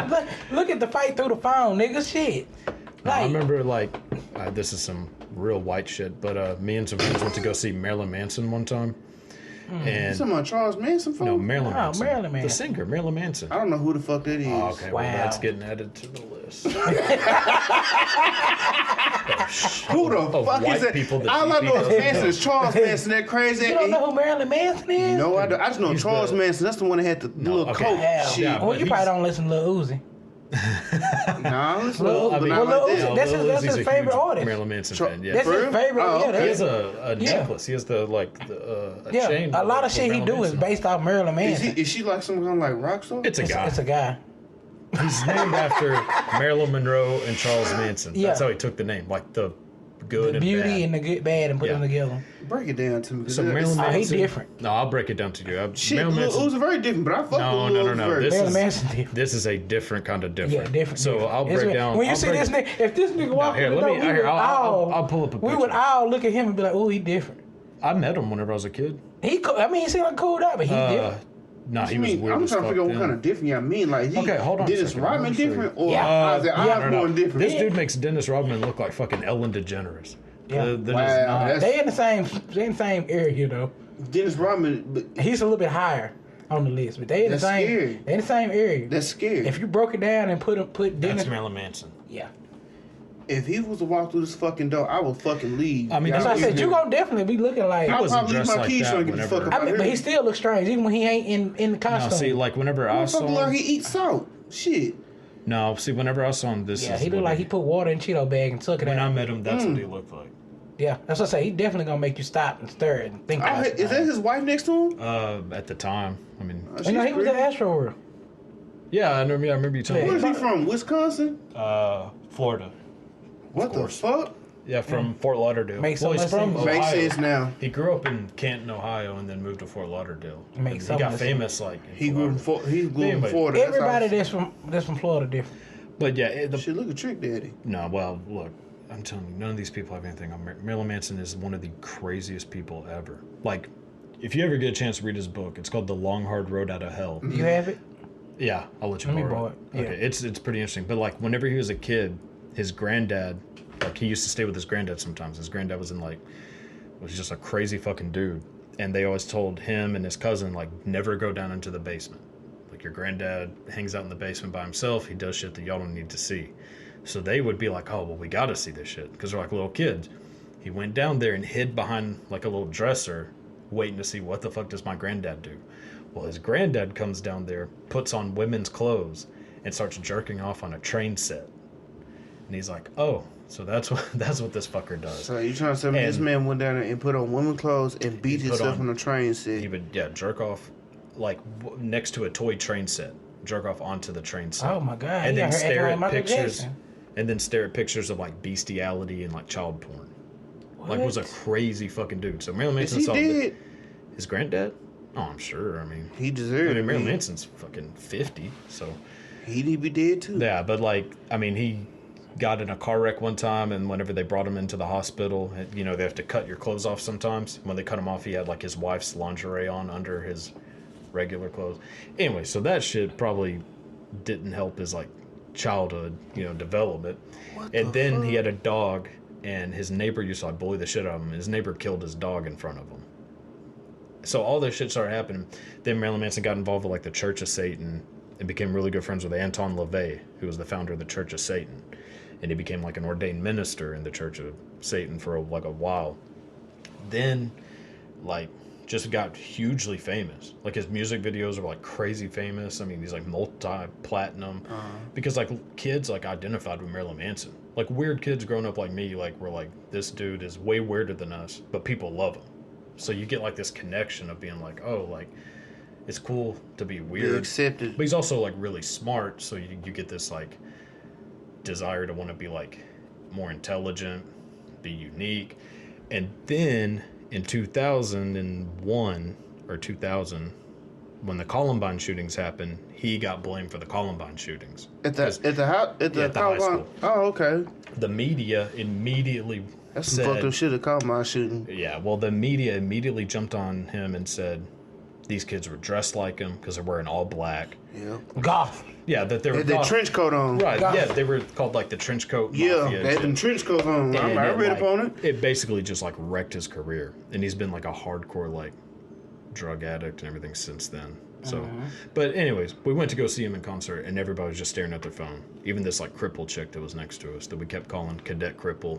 look at the fight through the phone, nigga. Shit. I Like, remember, like, this is some real white shit, but me and some friends went to go see Marilyn Manson one time. You And talking about Charles Manson phone? no, Marilyn Oh, Manson. Marilyn The Manson. singer, Marilyn Manson. I don't know who the fuck that is. Oh, okay, well, Wow. that's getting added to the list. Who the Of fuck white is that? people that All I you know is people Manson know. is Charles Manson. That crazy. you don't know who Marilyn Manson is? No, I don't. I just know He's Charles the- Manson. That's the one that had the little okay. coat Hell. shit. Yeah, Well, but you probably he's- don't listen to Lil Uzi. Nah, listen, Lil- but I mean, not Lil like Uzi- that. that's his- Lil that's Uzi's his a favorite huge artist. Marilyn Manson Tra- fan, yeah. That's For his real? favorite. Oh, Yeah, okay. He that's, has a Yeah. necklace. He has the yeah. chain. A lot of shit he Marilyn do is Manson. based off Marilyn Manson. Is she like some kind of like rock star? It's a guy. It's a guy. He's named after Marilyn Monroe and Charles Manson. Yeah. That's how he took the name, like the good The and beauty bad. and the good, bad, and put Yeah. them together. Break it down to me. 'cause So it's- Marilyn Oh, he Manson. different. No, I'll break it down to you. Shit, Marilyn Lil Manson. Uzi very different, but I fuck No, with no, Lil no, Uzi no. very This Marilyn is Manson different. this is a different kind of different. Yeah, different. So different. I'll It's break when- down. When you I'll see break- this nigga, if this nigga walk here, in the let door, me- we here, would I'll all pull up a We would picture. all look at him and be like, "Ooh, he different." I met him whenever I was a kid. He, I mean, he seemed like cool guy, but he different. Nah, he I was mean, weird I'm as trying to fuck figure out what then. kind of different y'all mean. Like, he, Okay, hold on a Dennis second. Rodman I'll show you. different or Yeah. Ozzy Yeah. Osbourne different? This dude makes Dennis Rodman look like fucking Ellen DeGeneres. Yeah. That is Wow, not- that's- They in the same area though. Dennis Rodman, but He's a little bit higher on the list, but they in the That's same. scary. They in the same area. that's scary. If you broke it down and put Dennis, That's Marilyn Manson. yeah. If he was to walk through this fucking door, I would fucking leave. I mean, That's Y'all why I said get you me. gonna definitely be looking like. He I'll wasn't probably leave dressed my like keys that so I can get the whenever- fuck up I mean, but he still looks strange, even when he ain't in the No, costume. see, like whenever I saw Motherfucker look like him, he eats salt. Shit. no, see, whenever I saw him, this yeah, is he looked what like he put water in Cheeto bag and took it When I out. met him, that's what he looked like. Yeah, that's what I say. He definitely gonna make you stop and stir and think. about Is that his wife next to him? At the time, I mean, Oh, You know, he she's was at pretty. Astro World. yeah, I remember you telling Where me. is he from? Wisconsin? Florida. What the course. fuck? Yeah, from Fort Lauderdale. Makes so he's much from sense. Ohio. Makes sense now. He grew up in Canton, Ohio, and then moved to Fort Lauderdale. Makes He so got much famous like in He Fort grew Lauderdale. in Florida. Everybody that's from Florida different. But yeah, Shit, look at Trick Daddy. no. Well, look, I'm telling you, none of these people have anything on Marilyn Manson is one of the craziest people ever. Like, if you ever get a chance to read his book, it's called The Long Hard Road Out of Hell. Do you have it? Yeah, I'll let you Let me borrow borrow it. it. Yeah. Okay, it's pretty interesting. But like, whenever he was a kid, his granddad, like, he used to stay with his granddad sometimes. His granddad was just a crazy fucking dude, and they always told him and his cousin like never go down into the basement. Like, your granddad hangs out in the basement by himself. He does shit that y'all don't need to see. So they would be like, oh, well, we got to see this shit because they're like little kids. He went down there and hid behind like a little dresser, waiting to see what the fuck does my granddad do. Well, his granddad comes down there, puts on women's clothes, and starts jerking off on a train set. And he's like, oh, so that's what this fucker does. So you trying to tell me this man went down there and put on women's clothes and beat himself on a train set? He would, jerk off like next to a toy train set. Jerk off onto the train set. Oh my god! And then stare at Michael pictures. Jackson. And then stare at pictures of like bestiality and like child porn. What? Like, was a crazy fucking dude. So Marilyn Manson Is he saw dead? his granddad. Oh, I'm sure. I mean, He deserved it. Marilyn Manson's fucking 50, so He need to be dead too. yeah. But like, I mean, he got in a car wreck one time, and whenever they brought him into the hospital, they have to cut your clothes off sometimes. When they cut him off, he had like his wife's lingerie on under his regular clothes. Anyway, so that shit probably didn't help his like childhood, development. And then he had a dog, and his neighbor used to like bully the shit out of him. His neighbor killed his dog in front of him. So all this shit started happening. Then Marilyn Manson got involved with like the Church of Satan and became really good friends with Anton LaVey, who was the founder of the Church of Satan. And he became like an ordained minister in the Church of Satan for a while. Then, like, just got hugely famous. Like, his music videos are like crazy famous. I mean, he's like multi-platinum because like kids like identified with Marilyn Manson. Like, weird kids growing up like me, like, were like, this dude is way weirder than us, but people love him. So you get like this connection of being like, oh, like, it's cool to be weird. Be accepted. But he's also like really smart, so you get this like desire to want to be like more intelligent, be unique. And then in 2001 or 2000, when the Columbine shootings happened, he got blamed for the Columbine shootings. At the high school. Oh, okay. The media immediately That's some fucked up shit at Columbine shooting. Yeah, well, the media immediately jumped on him and said these kids were dressed like him because they're wearing all black. Yeah. Goth. Yeah, that they were They had that trench coat on. Right, Goth. yeah, they were called like the trench coat Yeah, mafia. they had them trench coats on. I read up on it. It basically just like wrecked his career, and he's been like a hardcore like drug addict and everything since then. So, but anyways, we went to go see him in concert, and everybody was just staring at their phone. Even this like crippled chick that was next to us that we kept calling Cadet Cripple,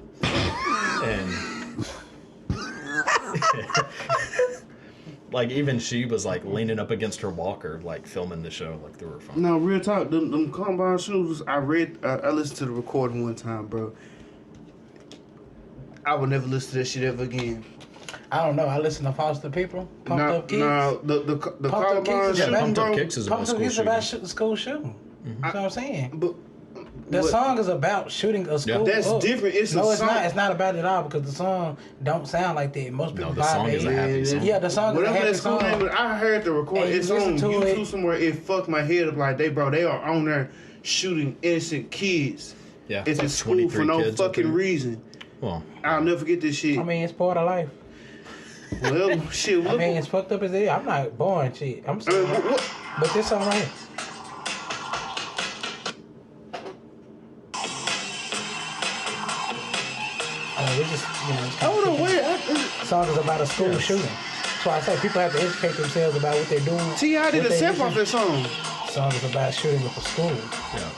and like even she was like leaning up against her walker, like filming the show, like through her phone. No, real talk. Them Columbine shooters. I listened to the recording one time, bro. I would never listen to that shit ever again. I don't know. I listen to Foster People, Pumped Up Kids. No, the Columbine Kicks is shooting, about- Pumped Up bro. Kicks is about Pumped Up school Kids is shooting. about school shooting. That's what I'm saying. But The song is about shooting a school. That's up. different. It's no, a it's song. not. It's not about it at all because the song don't sound like that. Most people the vibe song that. is a happy song. Yeah, the song is a whatever happy that school song. name is, I heard the recording. And It's you on listen to YouTube it. somewhere. It fucked my head up like they are on there shooting innocent kids. Yeah, It's like in school for 23 no kids up fucking there. reason. Well, I'll never forget this shit. I mean, it's part of life. Well, shit. I Look, mean, it's fucked up as it is. I'm not born shit. I'm sorry. what? But this song right here. I mean, we just, it's kind Hold of on, wait. the song is about a school shooting. That's why I say people have to educate themselves about what they're doing. T.I. did what a they sample off listen- that song. Song is about shooting up a school. yeah.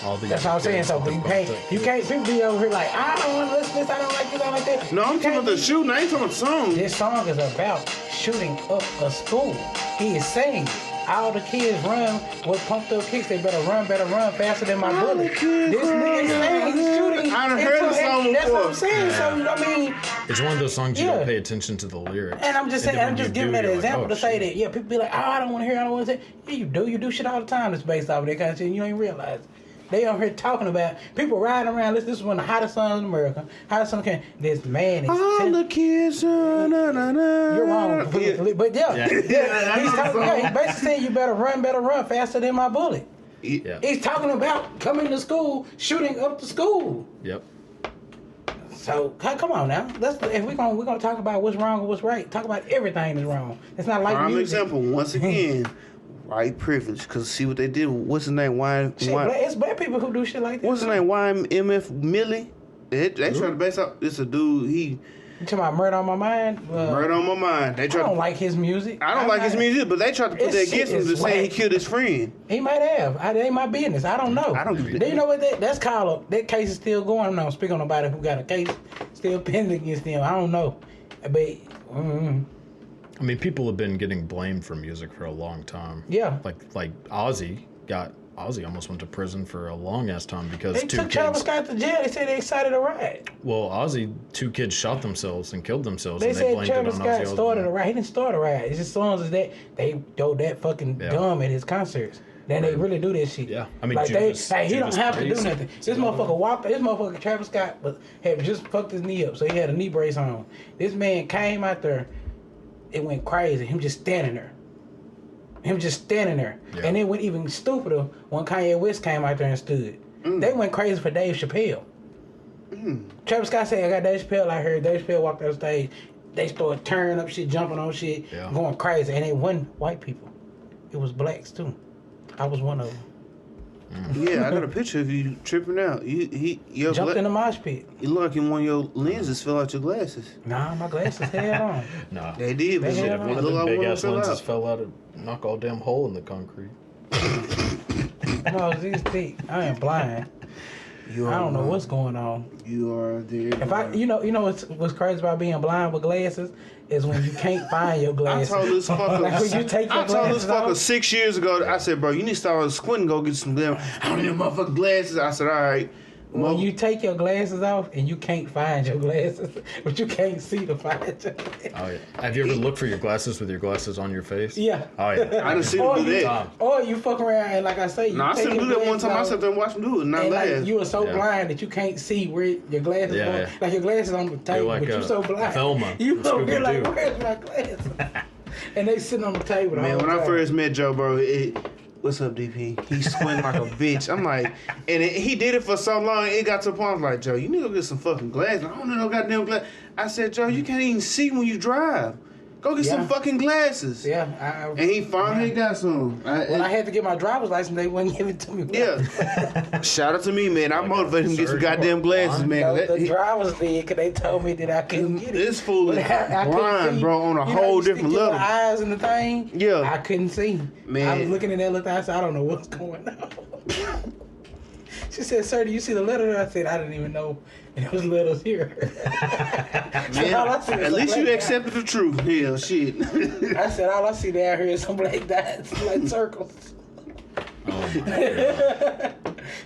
All the That's what I'm saying. So you can't people be over here like, I don't want to listen to this, I don't like this, I don't like that. No, I'm You talking about can't the shooting. I ain't talking about the song. This song is about shooting up a school. He is saying all the kids run with pumped up kicks. They better run faster than my All the bullet. kids This nigga is saying he's shooting. I done heard the song That's what I'm before. saying. So I mean, It's one of those songs you Yeah. don't pay attention to the lyrics. and I'm just saying, then I'm when just you giving do, that you're example like, to oh, say shit. that people be like, oh, I don't want to hear, I don't want to say. Yeah, you do shit all the time that's based off of that kind of shit. And you don't even realize it. They on here talking about people riding around. This is one of the hottest songs in America. Hottest song came. This man is. All the kids. You're wrong. Yeah. But he's talking. He basically saying you better run faster than my bullet. Yeah. He's talking about coming to school, shooting up the school. Yep. So come on now. If we're gonna talk about what's wrong and what's right, talk about everything that's wrong. It's not like Prime music. example, once again, white privilege. Because see what they did. What's his name? It's black people who do shit like that. What's his name? YMF Millie. They try to base up. It's a dude. You talking about Murder on My Mind? Murder on My Mind. I don't like his music. I don't like his music, but they tried to put that against him to say he killed his friend. He might have. It ain't my business. I don't know. I don't give a Do you know what that's called? That case is still going. I'm not speaking on nobody who got a case still pending against them. I don't know. But I mean, people have been getting blamed for music for a long time. Yeah. Like Ozzy almost went to prison for a long ass time because they took Travis Scott to jail. They said they excited a riot. Well, Ozzy, 2 kids shot themselves and killed themselves. They and said blamed Travis it on Scott Ozzy started a Osbourne. riot. He didn't start a riot. It's just songs is that they go that fucking dumb at his concerts. Then they really do that shit. Yeah, I mean, like Judas, he don't have to do Priest. nothing. This motherfucker Travis Scott had just fucked his knee up, so he had a knee brace on. This man came out there, it went crazy. Him just standing there. Yeah. And it went even stupider when Kanye West came out there and stood. They went crazy for Dave Chappelle. Travis Scott said, I got Dave Chappelle out here. Dave Chappelle walked on stage. They started tearing up shit, jumping on shit, going crazy. And it wasn't white people. It was blacks too. I was one of them. Yeah, I got a picture of you tripping out. You jumped in the mosh pit. You look like one of your lenses fell out your glasses. Nah, my glasses held on. Nah. They did, but They If one of them big ass lenses fell out and knock all damn hole in the concrete. No, these thick. I ain't blind. I don't know what's going on. You are there. If you know what's crazy about being blind with glasses is when you can't find your glasses. I told this fucker. Like when you take your glasses off. 6 years ago. I said, bro, you need to start squinting, go get some damn. I don't need motherfucking glasses. I said, all right. When you take your glasses off and you can't find your glasses, but you can't see to find your glasses. Oh yeah. Have you ever looked for your glasses with your glasses on your face? Yeah. Oh yeah. I done seen him do that. Or you fuck around and like I say, you I take seen him your do that one glasses time. I off, sat there and watched him do it. Not and laugh. like you are so blind that you can't see where your glasses are. Yeah. Like your glasses on the table, like, but you so blind. Thelma You from over here like, Scooby-Doo. where's my glasses? And they sitting on the table. The Man, whole when I time. first met Joe, bro, what's up, DP? He squinting like a bitch. I'm like, he did it for so long, it got to a point, I was like, Joe, you need to go get some fucking glasses. I don't need no goddamn glasses. I said, Joe, you can't even see when you drive. Go get some fucking glasses. Yeah. And he finally got some. When I had to get my driver's license, they wouldn't give it to me. Yeah. Shout out to me, man. I motivated him to get some goddamn glasses, man. The drivers did because they told me that I couldn't get it. This fool is I couldn't blind, see. bro, on a You know, whole you stick different your level. eyes in the thing. Yeah. I couldn't see. Man. I was looking at that little thing. I said, I don't know what's going on. She said, sir, do you see the letter? I said, I didn't even know. And it was letters here. Man, at least you accepted the truth. Hell, shit. I said, all I see down here is some black dots, like circles. Oh my god.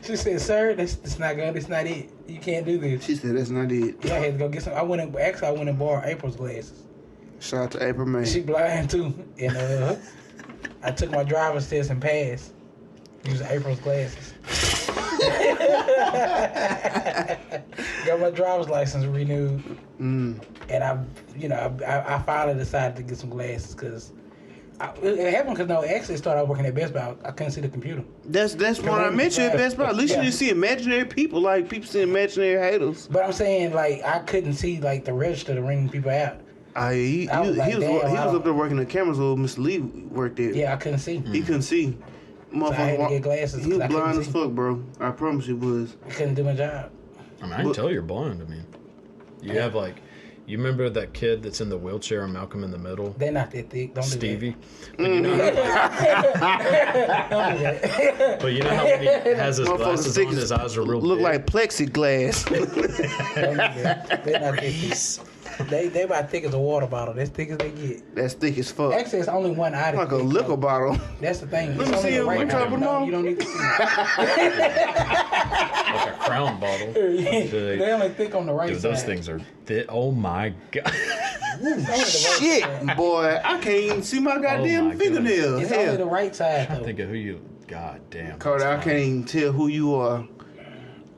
She said, sir, that's not good. That's not it. You can't do this. She said that's not it. Yeah, I had to go get some. I went and borrowed April's glasses. Shout out to April, man. She blind too. And I took my driver's test and passed using April's glasses. Got my driver's license renewed. And I finally decided to get some glasses because it happened because actually started working at Best Buy. I couldn't see the computer. That's when I met you at Best Buy. At least you didn't see imaginary people, like people see imaginary haters. But I'm saying, like, I couldn't see, like, the register to ring people out. He was up there working the cameras while Mr. Lee worked there. Yeah, I couldn't see. He couldn't see. So I had to get glasses. He was 'cause I couldn't blind as see. fuck, bro. I promise you was. I couldn't do my job. I mean, I can tell you're blind. I mean, you have like, you remember that kid that's in the wheelchair and Malcolm in the Middle? They're not that thick. Don't Stevie. do But you know that. Don't do that. But you know how when he has his Motherfuckers glasses thick on, his eyes are real look big. like plexiglass. Don't do that. They're not that thick. They about thick as a water bottle. That's thick as they get. That's thick as fuck. Actually, it's only one eye. Like a thick, liquor so bottle. That's the thing. Let It's me only see the it. right We try to eye. put No, on. you don't need to see it. Like a crown bottle. They only thick on the right Dude, side. those things are thick. Oh my god. It's only the right Shit, side. boy. I can't even see my goddamn my fingernail. It's only the Hell. right side, I though. think of who you God damn. Codak, I can't even tell who you are.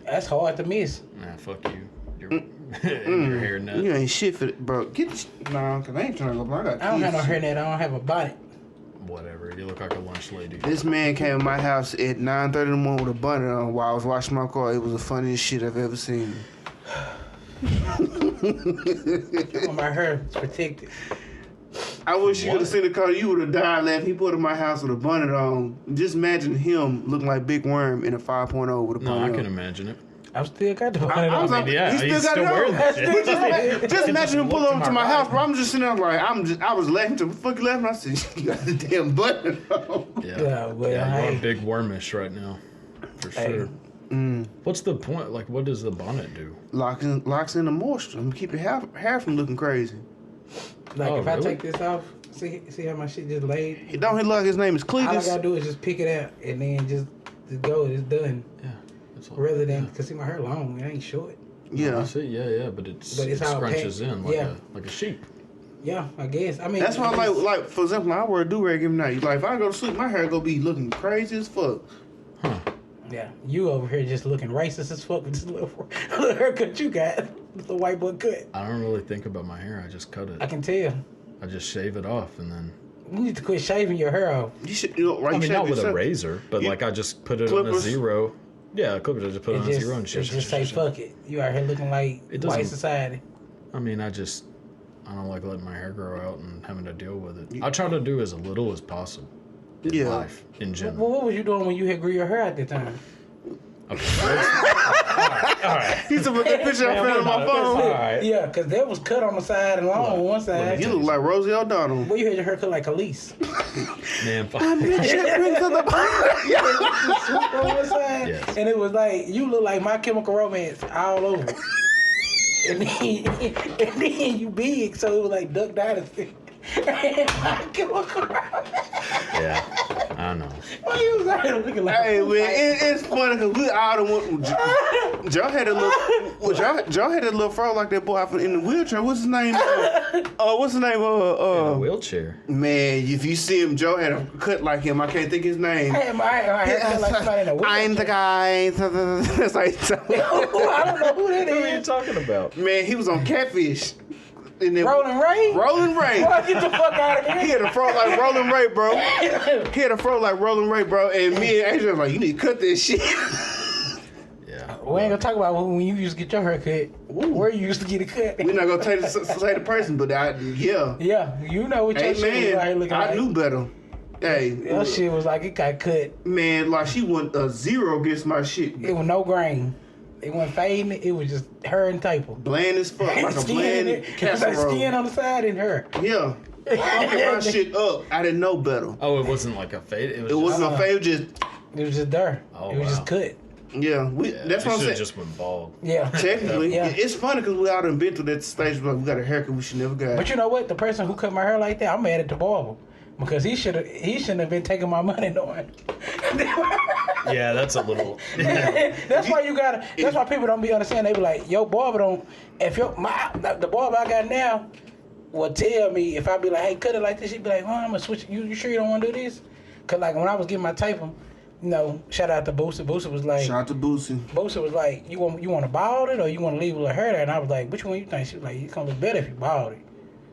That's hard to miss. Nah, fuck you. Your hair nut. You ain't shit for it, bro. Nah, cause I ain't trying to go. I got I don't have no kids. hairnet. I don't have a bonnet. Whatever. You look like a lunch lady. This man came to my house at 9:30 in the morning with a bonnet on while I was washing my car. It was the funniest shit I've ever seen. My hair is protected. I wish you could have seen the car. You would have died laughing. He put in my house with a bonnet on. Just imagine him looking like Big Worm in a 5.0 with a bonnet No, I on. can imagine it. I still got the bonnet I was on. like, Yeah, he still he's got still it on. wearing that shit. Just imagine him pull look over to my house, bro. I'm just sitting there like, I was laughing to what the fuck you laughing? I said, you got the damn button on. Yeah, well, yeah, hey. you're big wormish right now. For Hey. sure. What's the point? Like, what does the bonnet do? Locks in the moisture. I'm keep your hair from looking crazy. Like Oh, if I really? take this off, see how my shit just laid. He don't hit like his name is All I Cletus. gotta do is just pick it out and then just go. It's done. Yeah. That's all. Rather than, cause see my hair long, it ain't short. Yeah. I see. Yeah, but it it's all scrunches packed. in like Yeah. a sheep. Yeah, I guess. I mean, That's why, it's- like for example, I wear a do-rag every night. Like, if I go to sleep, my hair gonna be looking crazy as fuck. Yeah, you over here just looking racist as fuck with this little haircut you got, the white boy cut. I don't really think about my hair. I just cut it. I can tell. I just shave it off and then. You need to quit shaving your hair off. You should, I mean, not with a razor, but You- like I just put it on a clippers? 0. Yeah, clippers. I just put it on a 0 and shit. Just say fuck it. You out here looking like It white doesn't- society. I mean, I don't like letting my hair grow out and having to deal with it. I try to do as little as possible in Yeah. life in Well, general. what was you doing when you had grew your hair at the time? Okay. All right. He took that picture I found on my phone. Alright. Yeah, because that was cut on the side and long on one side. You look like Rosie O'Donnell. Well, you had your hair cut like Elise. Man, fuck. on one side, Yes. and it was like you look like My Chemical Romance all over. and then you big, so it was like Duck Dynasty. My Chemical Romance. Yeah, I know. Why you was out here looking like? Hey man, it's funny because we all the one. Joe had a little. Joe had a little fro like that boy in the wheelchair. What's his name? What's his name? In a wheelchair. Man, if you see him, Joe had a cut like him. I can't think his name. I had my hair cut like somebody in a wheelchair. I'm the guy. It's like, I don't know who that What are you is. talking about? man, he was on Catfish. And then Rolling Ray? Rolling Ray. Boy, get the fuck out of He here. had a fro like Rolling Ray, bro. He had a fro like Rolling Ray, bro. And me and Adrian was like, you need to cut this shit. Yeah. We ain't gonna talk about when you used to get your hair cut. Where you used to get it cut. We're not gonna say the person, but yeah. Yeah, you know what your Hey shit was out here man, looking I like. knew better. Hey, Your shit was like it got cut. man, like she went a 0 against my shit. It was no grain. It wasn't fading. It was just her and taper. Bland as fuck, like a Skin, bland it was like casserole. skin on the side and her. Yeah, fucking my shit up. I didn't know better. Oh, it wasn't like a fade. It was. It wasn't a fail, just It was just there. Oh, it was wow. just cut. yeah. That's what I'm saying. Just went bald. Yeah. Technically, Yeah. it's funny because we all done been through that stage where we got a haircut we should never got. But you know what? The person who cut my hair like that, I'm mad at the barber. Because he shouldn't have been taking my money knowing. Yeah, that's a little. That's why you gotta. That's why people don't be understanding. They be like, "Yo, barber don't." If the barber I got now will tell me if I be like, "Hey, cut it like this," he be like, "Well, I'm gonna switch. You sure you don't want to do this?" Cause like when I was getting my taper, shout out to Boosie. Boosie was like, Shout out to Boosie. Boosie was like, "You want to bald it or you want to leave a little hair there?" And I was like, "Which one you think?" She was like, "It's gonna look better if you bald it."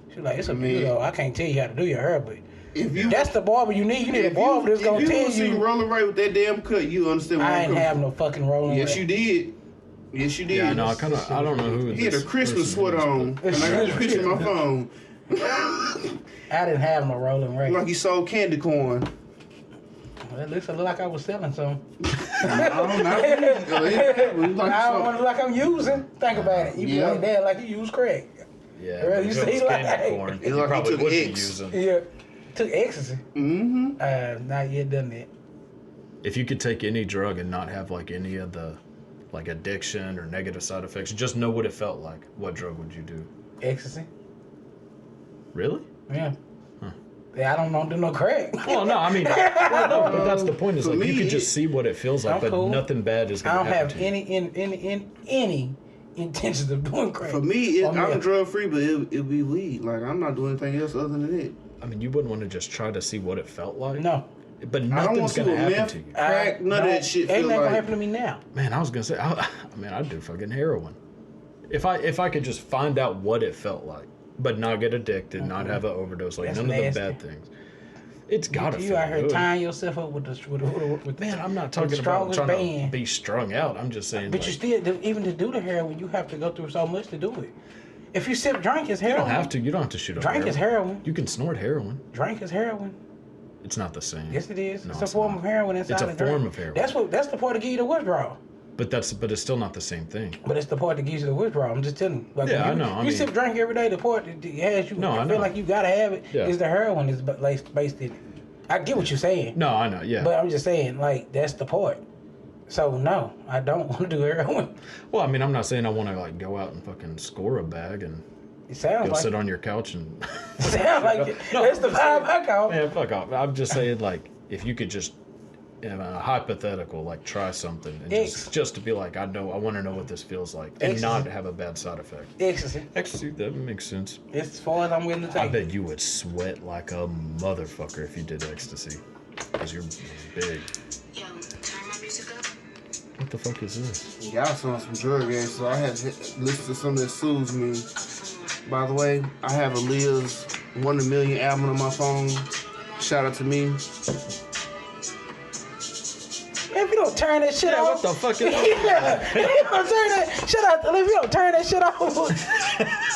She was like, "It's a Man. though. I can't tell you how to do your hair, but." If you That's the barber you need. You need a barber that's gonna tell see you. Rolling Ray with that damn cut, you understand where I I'm ain't coming have from. no fucking rolling. Yes, Ray. you did. Yes, you did. Yeah, no, I don't know who. He had a this Christmas person sweater is, on, but- and I got a picture on my phone. I didn't have no rolling ray. Like he sold candy corn. Well, it looks a little like I was selling some. I don't know. I don't want to look like I'm using. Think about it. You be Yeah. like that like you use crack. Yeah, Well, but you if it see, was like- candy corn, It's you like he probably took would be X. using. Yeah. Took ecstasy. Mm-hmm. Not yet done that. If you could take any drug and not have like any of the like addiction or negative side effects, just know what it felt like, what drug would you do? Ecstasy. Really? Yeah. Huh. Yeah, I don't do no crack. Well, no, I mean, well, no, but that's the point. Is For like you me, could just see what it feels like, I'm but cool. nothing bad is I gonna don't happen have to you. any intentions of doing crack. For me, Or I'm meth. drug free, but it'll be weed. Like I'm not doing anything else other than it. I mean, you wouldn't want to just try to see what it felt like. No. But I don't nothing's want to gonna do happen meth, to you. crack, none of that shit. Ain't Feel nothing gonna like happen to me now. Man, I was gonna say, I'd do fucking heroin. If I could just find out what it felt like, but not get addicted, not have an overdose, like That's none of nasty. the bad things. It's gotta You feel out here good. tying yourself up with Man, I'm not with talking the about strongest trying band. to be strung out. I'm just saying. But like, you still, even to do the heroin, you have to go through so much to do it. If you sip drink, it's you heroin. don't have to. You don't have to shoot up. Drink is heroin. You can snort heroin. Drink is heroin. It's not the same. Yes, it is. No, it's a form not. of heroin inside It's a the drink. form of heroin. That's the part that gives you the withdrawal. But it's still not the same thing. But it's the part that gives you the withdrawal. I'm just telling you. Like, Yeah, when I know. I you mean- sip drink every day. The part that has you No, I feel know. like you gotta have it Yeah. is the heroin is based in it. I get what you're saying. No, I know. Yeah. But I'm just saying, like, that's the part. So, no, I don't want to do heroin. Well, I mean, I'm not saying I want to like go out and fucking score a bag and It sounds go like sit on your couch and. sounds like it. No, That's the vibe I call. Man, fuck off. I'm just saying, like, if you could just, in a hypothetical, like, try something and just to be like, I want to know what this feels like, and Ecstasy. not have a bad side effect. Ecstasy. Actually, that makes sense. It's as far as I'm willing to I take. bet you would sweat like a motherfucker if you did ecstasy, because you're big. Yo, turn my music up. What the fuck is this? y'all saw some drug games, so I had to listen to some that soothes me. By the way, I have Aaliyah's 1 in a Million album on my phone. Shout out to me. If you don't turn that shit off. What the fuck is Yeah, if you don't turn that shit off. If you don't turn that shit off.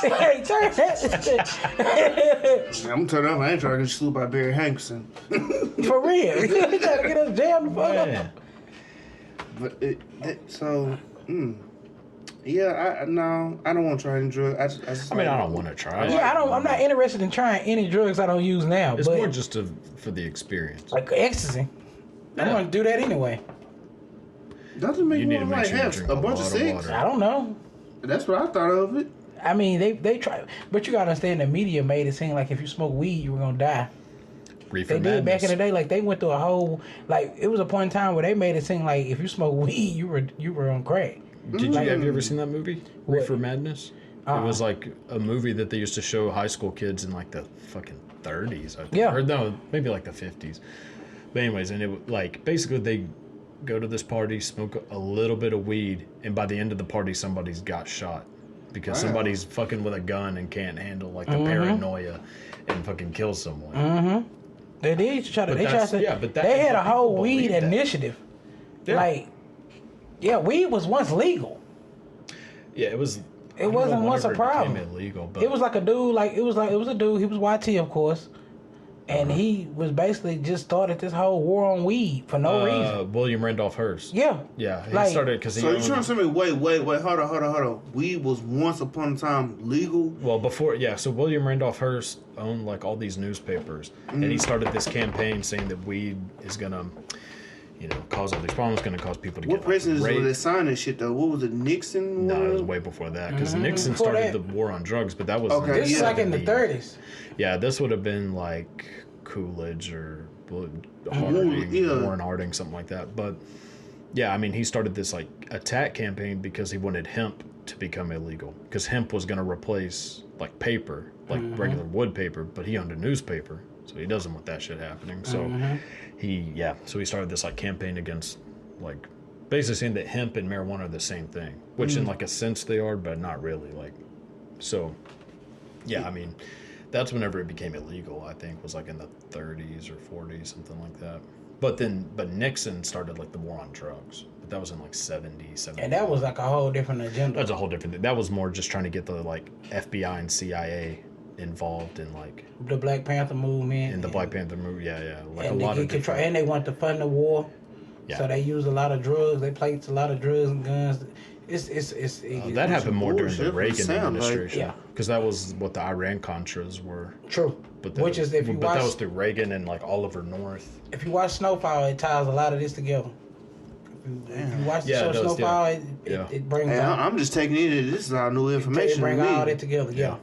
Hey, turn that. I'm gonna turn it off. I ain't trying to get sued by Barry Hankson. For real. You trying to get us jammed the fuck up. Man. But yeah, I don't want to try any drugs. I mean, I don't want to try it. Yeah, I'm not interested in trying any drugs I don't use now. It's but more just for the experience. like ecstasy. I'm gonna do that anyway. Doesn't make You me need to want make to sure you have drink a a bunch of lot of sex. water. I don't know. That's what I thought of it. I mean, they try, but you gotta understand the media made it seem like if you smoke weed, you were gonna die. Reefer They did madness. back in the day. Like they went through a whole, like it was a point in time where they made it seem like if you smoke weed, you were on crack. Have you ever seen that movie? What? Reefer Madness? It was like a movie that they used to show high school kids in like the fucking 30s. I think. Yeah. Or no, maybe like the 50s. But anyways, and it like basically they go to this party, smoke a little bit of weed, and by the end of the party, somebody's got shot because Wow. somebody's fucking with a gun and can't handle like the paranoia and fucking kills someone. They did try to. But They tried that's- to. yeah, but that- they had a but whole people weed believe that. initiative. Yeah. Like, yeah, weed was once legal. Yeah, it was. I don't wasn't know once a whenever it became problem. illegal, but It was like a dude. Like it was a dude. He was YT, of course, and he was basically just started this whole war on weed for no reason. William Randolph Hearst. Yeah. Yeah, he Like- started because he. So you owned- trying to tell me? Wait, hold on. Weed was once upon a time legal. Well, before, yeah, so William Randolph Hearst owned like all these newspapers, and he started this campaign saying that weed is gonna, cause all these problems, gonna cause people to What get presidents like, were they raped. signing that shit though? What was it, Nixon? No, it was way before that because Nixon Before started that. the war on drugs, but that was Okay, This is yeah. like in the 30s. Yeah, this would have been like Coolidge or Harding, yeah. Warren Harding, something like that. But yeah, I mean, he started this like attack campaign because he wanted hemp to become illegal because hemp was going to replace like paper, like regular wood paper, but he owned a newspaper, so he doesn't want that shit happening. So so he started this like campaign against like basically saying that hemp and marijuana are the same thing, which in like a sense they are, but not really. Like, so yeah, I mean, that's whenever it became illegal. I think was like in the 30s or 40s, something like that. But Nixon started like the war on drugs. But that was in like 70, 70. And that was like a whole different agenda. That's a whole different thing. That was more just trying to get the like FBI and CIA involved in like The Black Panther movement. in the Black Panther movie. Yeah, like And a lot they of get control, different. and they want to fund the war. Yeah. So they use a lot of drugs. They placed a lot of drugs and guns. It's That happened more during the bullshit, Reagan sound like. administration. Yeah. Because that was what the Iran Contras were. true. But Which is if you but watch that was through Reagan and like Oliver North. if you watch Snowfall, it ties a lot of this together. If you watch the Yeah, show it does, Snowfall, yeah. Yeah. it brings Hey, out. I'm just taking it. This is all new It information. bring to me. all that together. Yeah.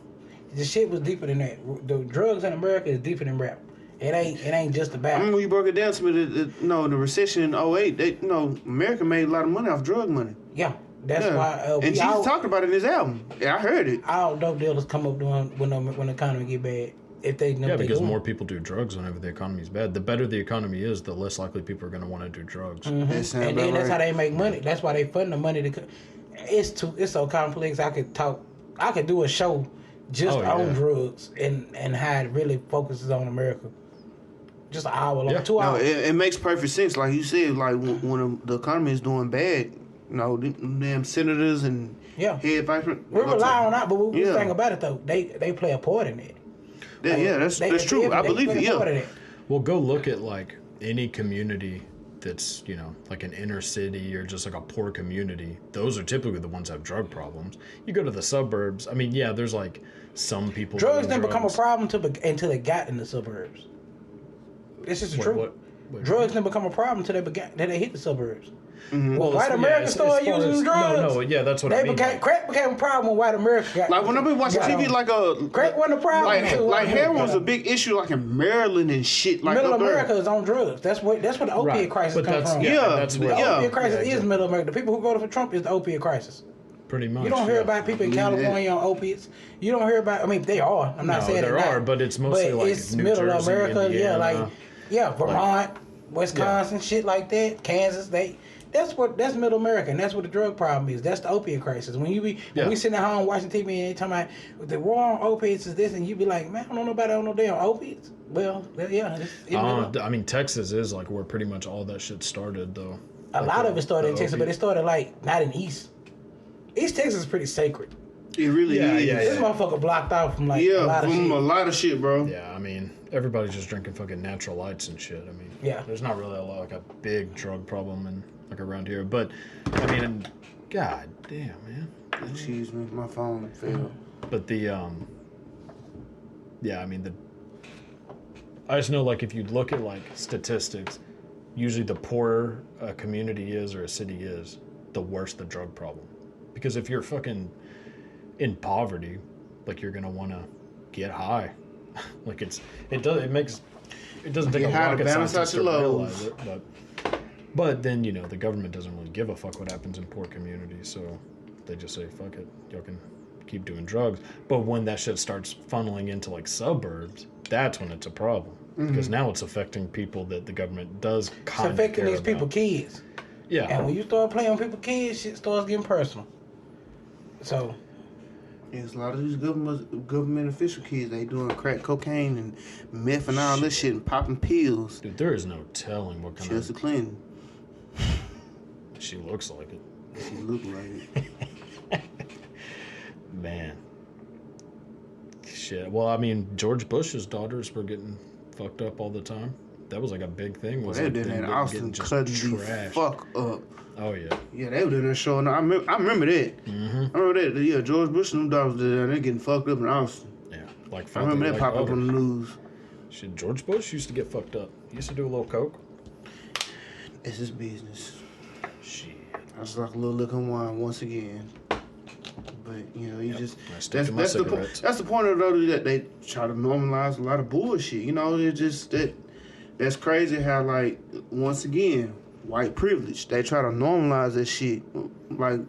The shit was deeper than that. The drugs in America is deeper than rap. It ain't just I about. remember you broke it down to me. The recession in 08, America made a lot of money off drug money. Yeah. That's Yeah. why. And Jesus talked about it in his album. Yeah, I heard it. All dope dealers come up doing when the economy get bad. if they know Yeah, what they because doing. more people do drugs whenever the economy's bad. The better the economy is, the less likely people are going to want to do drugs. And then that's how they make money. That's why they fund the money. It's so complex. I could do a show just on drugs and how it really focuses on America. Just an hour long, 2 No, hours. it makes perfect sense. Like you said, like when the economy is doing bad, you know, them senators and head vice. We rely on that, but we think about it though. They play a part in it. That's true. I believe it. Yeah. Well, go look at like any community that's, you know, like an inner city or just like a poor community. Those are typically the ones that have drug problems. You go to the suburbs. I mean, yeah, there's like some people. Drugs didn't become a problem until they got in the suburbs. This is the truth. Drugs didn't become a problem until they hit the suburbs. Mm-hmm. Well, white America started using drugs. Yeah, that's what I mean. Crack became a problem when white America got. Like when I've been watching TV, crack wasn't a problem. Like heroin was a big issue, like in Maryland and shit. Like Middle America is on drugs. That's where the opiate crisis comes from. The opiate crisis is Middle America. The people who voted for Trump is the opiate crisis. Pretty much. You don't hear about people in California on opiates. You don't hear about. I mean, they are. I'm not saying there are, but it's mostly like it's New Middle Jersey, America. Indiana. Vermont, Wisconsin, shit like that. Kansas, that's Middle America, and that's what the drug problem is. That's the opiate crisis. When we sitting at home watching TV and they talking about the war on opiates is this, and you be like, man, I don't know nobody on no damn opiates. Well, I mean, Texas is like where pretty much all that shit started, though. A lot of it started in Texas, but it started like not in East. East Texas is pretty sacred. It really is. This motherfucker blocked out from like a lot of shit. A lot of shit, bro. Yeah, I mean, everybody's just drinking fucking natural lights and shit. I mean, there's not really like a big drug problem in like around here. But I mean, god damn, man. Excuse me, my phone failed. But I mean I just know like if you look at like statistics, usually the poorer a community is or a city is, the worse the drug problem. Because if you're fucking in poverty, like you're gonna want to get high. Like it doesn't take a rocket scientist to realize it, but then you know the government doesn't really give a fuck what happens in poor communities, so they just say fuck it, y'all can keep doing drugs. But when that shit starts funneling into like suburbs, that's when it's a problem, because now it's affecting people that the government does kind of care about. It's affecting these people's kids. Yeah, and when you start playing with people's kids, shit starts getting personal. So. There's a lot of these government official kids. They doing crack cocaine and meth and all this shit and popping pills. Dude, there is no telling what kind Chelsea Clinton. She looks like it. She look like it. Man. Shit. Well, I mean, George Bush's daughters were getting fucked up all the time. That was like a big thing. They did that. Austin cutting the fuck up. Oh yeah. Yeah, they were in there showing up. I remember that. Mm-hmm. I remember that. Yeah, George Bush and them dogs did that. They getting fucked up in Austin. Yeah, like I remember that pop up on the news. Shit, George Bush used to get fucked up. He used to do a little coke. It's his business. Shit. I was like a little liquor wine once again. But you know, that's the point of it, though, that they try to normalize a lot of bullshit. You know, it's just that's crazy how, like, once again, white privilege, they try to normalize that shit. Like,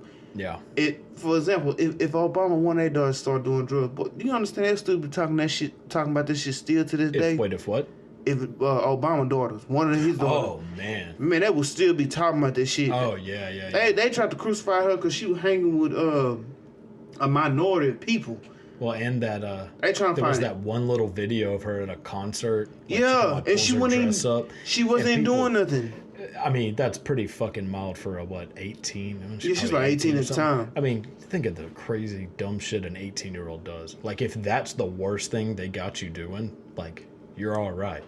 for example, if Obama wanted their daughter to start doing drugs, but do you understand they still be talking about this shit still to this day? Wait, if what? If Obama daughters, one of his daughters. Oh man, they will still be talking about this shit. Oh yeah. They tried to crucify her because she was hanging with a minority of people. Well, and that there was that one little video of her at a concert. Like and she wasn't doing nothing. I mean, that's pretty fucking mild for a 18? I mean, she's like 18 at the time. I mean, think of the crazy dumb shit an 18-year-old does. Like, if that's the worst thing they got you doing, like, you're all right.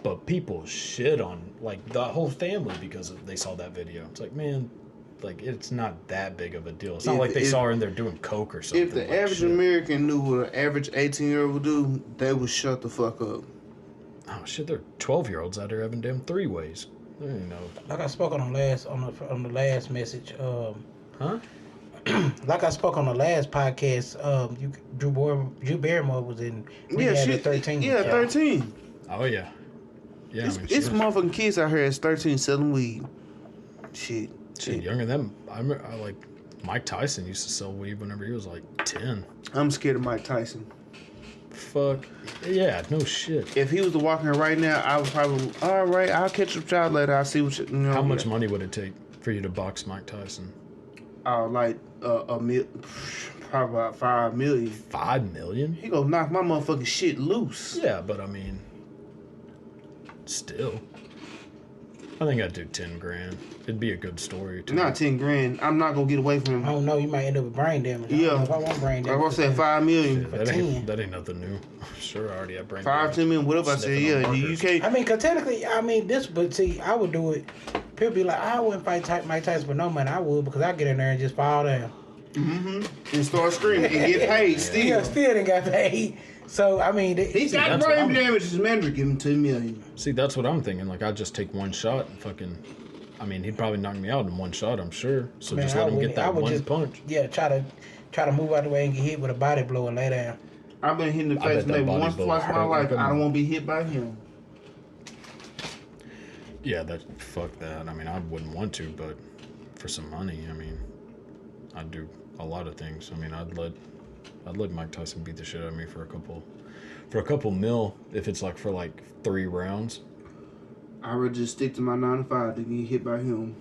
But people shit on like the whole family because they saw that video. It's like, man, like it's not that big of a deal. It's not like they saw her in there doing coke or something. If the average American knew what an average 18-year-old would do, they would shut the fuck up. Oh shit, there are 12-year-olds out there having damn three-ways. You know. Like I spoke on the last message. Huh? Like I spoke on the last podcast. Drew Barrymore was in. She 13. Yeah, 13. Oh yeah. Yeah, it's motherfucking kids out here that's 13 selling weed. Shit. Younger than them. I like Mike Tyson used to sell weed whenever he was like 10. I'm scared of Mike Tyson. fuck? Yeah, no shit. If he was to walk in right now, I would probably, all right, I'll catch up child later. I'll see what you know. How much money would it take for you to box Mike Tyson? Like probably about $5 million. $5 million? He gonna knock my motherfucking shit loose. Yeah, but I mean, still. I think I'd do 10 grand. It'd be a good story too. Not 10 grand. I'm not gonna get away from him. I don't know. You might end up with brain damage. Yeah. I don't know if I want brain Like damage. I said, $5 million. Yeah, that ain't nothing new. I'm sure I already have brain 5, damage. 10 million, whatever. I said, Sniffing yeah, on you markers. can't. I mean, cause technically, but see, I would do it. People be like, I wouldn't fight Mike Tyson for no money. I would because I get in there and just fall down. And start screaming and get paid still. Yeah, still didn't got paid. So I mean, He got that's what brain I'm- damage. His manager give him $10 million. See, that's what I'm thinking. Like, I'd just take one shot and fucking... I mean, he'd probably knock me out in one shot, I'm sure. So Man, just I let him wouldn't- get I that would one just- punch. yeah, try to move out the way and get hit with a body blow and lay down. I've been hit in the I bet face that maybe body once, blow twice in my hurt life. him. I don't want to be hit by him. Yeah, fuck that. I mean, I wouldn't want to, but for some money, I mean, I'd do a lot of things. I mean, I'd let Mike Tyson beat the shit out of me for a couple mil if it's like for like 3 rounds. I would just stick to my 9 to 5 to get hit by him.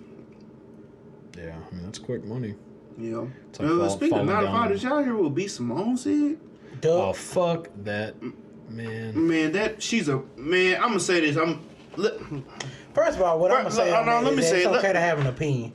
Yeah, I mean, that's quick money. Yeah. It's like Speaking of falling 9 to down 5, the- did y'all hear what B. Simone said? Oh, fuck that, man. Man, man, I'm gonna say this. First of all, what I'm gonna say, let me say, it's okay to have an opinion.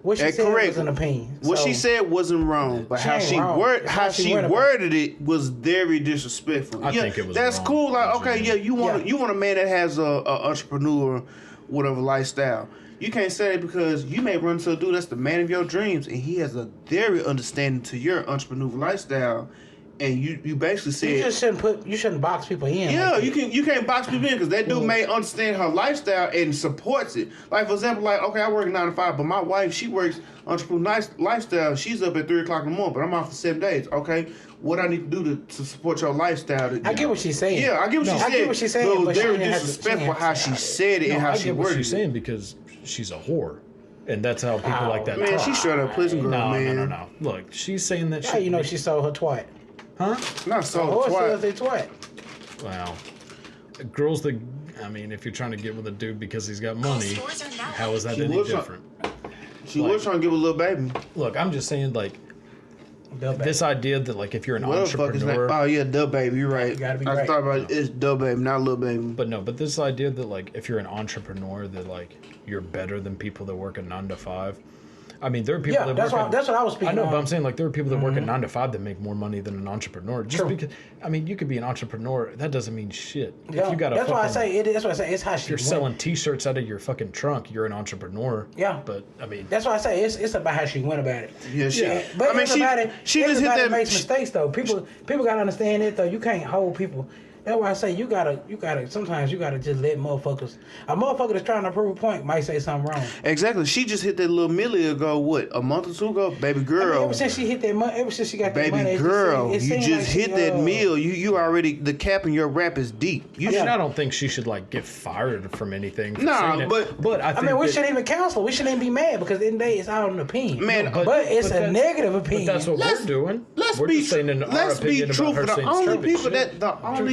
What she said correct. was an opinion. What So, she said wasn't wrong, but She how ain't she wrong. worded It's how she went about worded it was very disrespectful. I think it was that's wrong. cool. Like, What you okay, mean. yeah, you want Yeah. a man that has a entrepreneur, whatever lifestyle. You can't say that because you may run into a dude that's the man of your dreams, and he has a very understanding to your entrepreneur lifestyle, and you basically said you shouldn't box people in. yeah, like you can't box people in because that dude Well- may understand her lifestyle and supports it. Like for example, like okay, I work 9 to 5, but my wife she works entrepreneur lifestyle. She's up at 3 o'clock in the morning, but I'm out for 7 days. Okay, what I need to do to support your lifestyle? I get what she's saying. Yeah, I get what she's I saying. get what she's saying, But it but was she very didn't have to- she disrespectful didn't how have she to- said it No, and how I she get what worded she's it. saying because she's a whore. And that's how people like that Man, talk. she straight up prison girl, man. No. Look, she's saying that How shit. you know she sold her twat? Huh? Not so Horse sells twice. their twat. Wow. Girls that, I mean, if you're trying to get with a dude because he's got money, how is that She any was different? She was trying to give a little baby. Look, I'm just saying, like, Bill Baby. this idea that, like, if you're an What the fuck is that? entrepreneur. Oh yeah, Dub Baby. You're right. You gotta be I right. thought about it. It's Dub Baby, not Little Baby. But this idea that, like, if you're an entrepreneur, that, like, you're better than people that work a 9 to 5. I mean, there are people Yeah, that that's work. what I was speaking I know, on. but I'm saying like there are people that work at 9 to 5 that make more money than an entrepreneur. Just True. because, I mean, you could be an entrepreneur. That doesn't mean shit. Yeah, If you got a that's why I fucking- say it. That's why I say it's how she. If you're went. selling T-shirts out of your fucking trunk, you're an entrepreneur. Yeah. But I mean, That's why I say it's about how she went about it. Yeah, she. Yeah. But I mean, everybody she just hit that. makes mistakes though. People gotta understand it though. You can't hold people. That's why I say you gotta sometimes you gotta just let motherfuckers. A motherfucker that's trying to prove a point might say something wrong. Exactly. She just hit that little millie ago. What, a month or 2 ago? Baby I girl. mean, ever since she hit that money, ever since she got that money, Baby it just girl, seemed- it you seemed just like she, hit that meal. You already, the cap in your rap is deep. I mean, I don't think she should like get fired from anything. For Nah, saying it. but- I I think mean, we that- shouldn't even counsel. We shouldn't even be mad because in the day it's out an opinion. Man, but it's a that's- negative But opinion. that's what we're doing. We're just saying in our let's be opinion about truthful. her The saying only stupid people shit.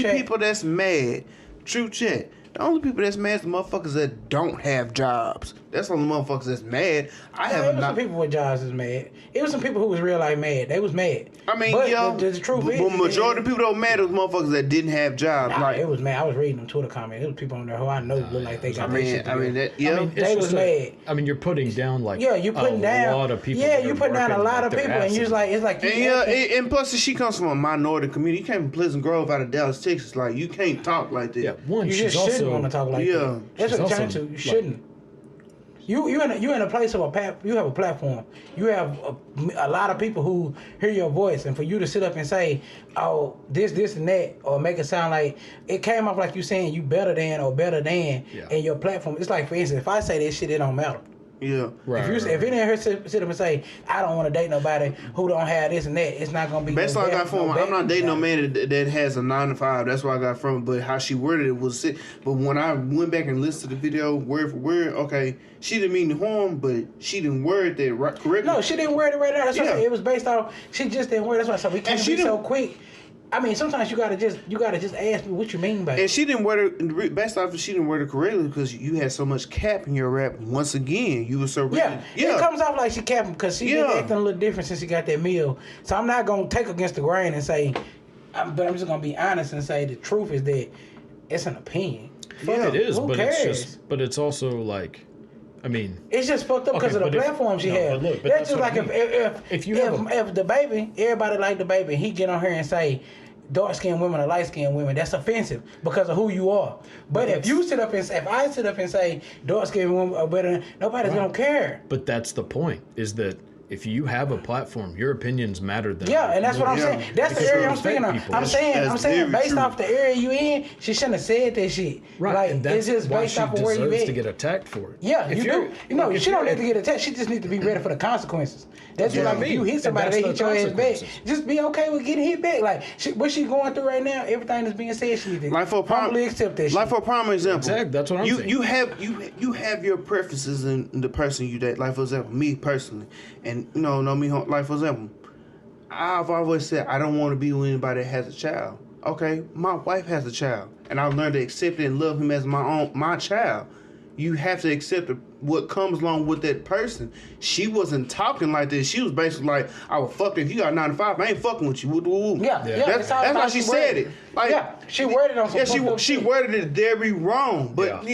Chat. people that's mad, true chat. The only people that's mad is the motherfuckers that don't have jobs. That's the only motherfuckers that's mad. I There have was not. some people with jobs is mad. It was some people who was real life mad. They was mad. I mean, but yo, the truth is, but majority of people that were mad was motherfuckers that didn't have jobs. Nah, like, it was mad. I was reading them Twitter comments. It was people on there who I know look like they got their shit together. yeah. It's They just was mad. I mean, you're putting down like Yeah, you putting a down lot of people. Yeah, that you are putting down a working, lot like, of their people, and you asses just like it's like you And yeah, acting- and plus she comes from a minority community. You came from Pleasant Grove out of Dallas, Texas. Like you can't talk like that. Yeah, one. you She's just shouldn't also want to talk like yeah, that. That's she's what I'm trying also, to. You like- shouldn't. You in a place of you have a platform. You have a lot of people who hear your voice, and for you to sit up and say, "Oh, this, and that," or make it sound like it came off like you saying you better than or better than Yeah. in your platform. It's like, for instance, if I say this shit, it don't matter. yeah. Right, If you if it didn't hear sit up and say, "I don't want to date nobody who don't have this and that," it's not gonna be. That's no why I bad- got from. no I'm not bad dating no about it. man that has a 9 to 5. That's where I got from. But how she worded it was sick. But when I went back and listened to the video word for word, okay, she didn't mean to harm, but she didn't word that right correctly. No, she didn't word it right now. That's what I Yeah. said. It was based off. She just didn't word. That's why I said we can't she be so didn't- quick. I mean, sometimes you gotta just ask me what you mean by And it. she didn't wear the best off. She didn't wear it correctly because you had so much cap in your rap. Once again, you were so Yeah, it comes off like she capping because she been acting a little different since she got that meal. So I'm not gonna take against the grain and say, but I'm just gonna be honest and say the truth is that it's an opinion. It is, Who but cares? it's also like, I mean, It's just fucked up because Okay, of the but if- platform she no, has. but look, but That's that's just what like I mean. if the baby, everybody like the baby, and he get on here and say dark skinned women or light skinned women, that's offensive because of who you are. But if I sit up and say dark skinned women are better, nobody's gonna care. but that's the point. Is that if you have a platform, your opinions matter. Than Yeah, and that's what I'm saying. That's the Because area you I'm speaking of. respect I'm people. saying That's very based true. off the area you in, she shouldn't have said that shit. Right, Like and that's it's just why based she off of where you deserves at. to get attacked for it. Yeah, If you you're- do. You know, like, if she don't you're- need to get attacked. She just need to be ready for the consequences. That's That's what what I If you mean. hit And somebody, that's they the hit your ass back. consequences. Just be okay with getting hit back. Like what she going through right now, everything that's being said, she need to Like for humbly accept that shit. Like for a prime example, Exactly, that's what I'm saying. You have your preferences in the person you date. Like for example, me personally, and know me. Like for example, I've always said I don't want to be with anybody that has a child. Okay, my wife has a child, and I've learned to accept it and love him as my child. You have to accept what comes along with that person. She wasn't talking like this. She was basically like, "I would fuck if you got 9 to 5. I ain't fucking with you." Woo, woo, woo. Yeah. That's how she said it. Like, yeah, she worded on some. yeah, fucked up she shit. worded it very wrong. But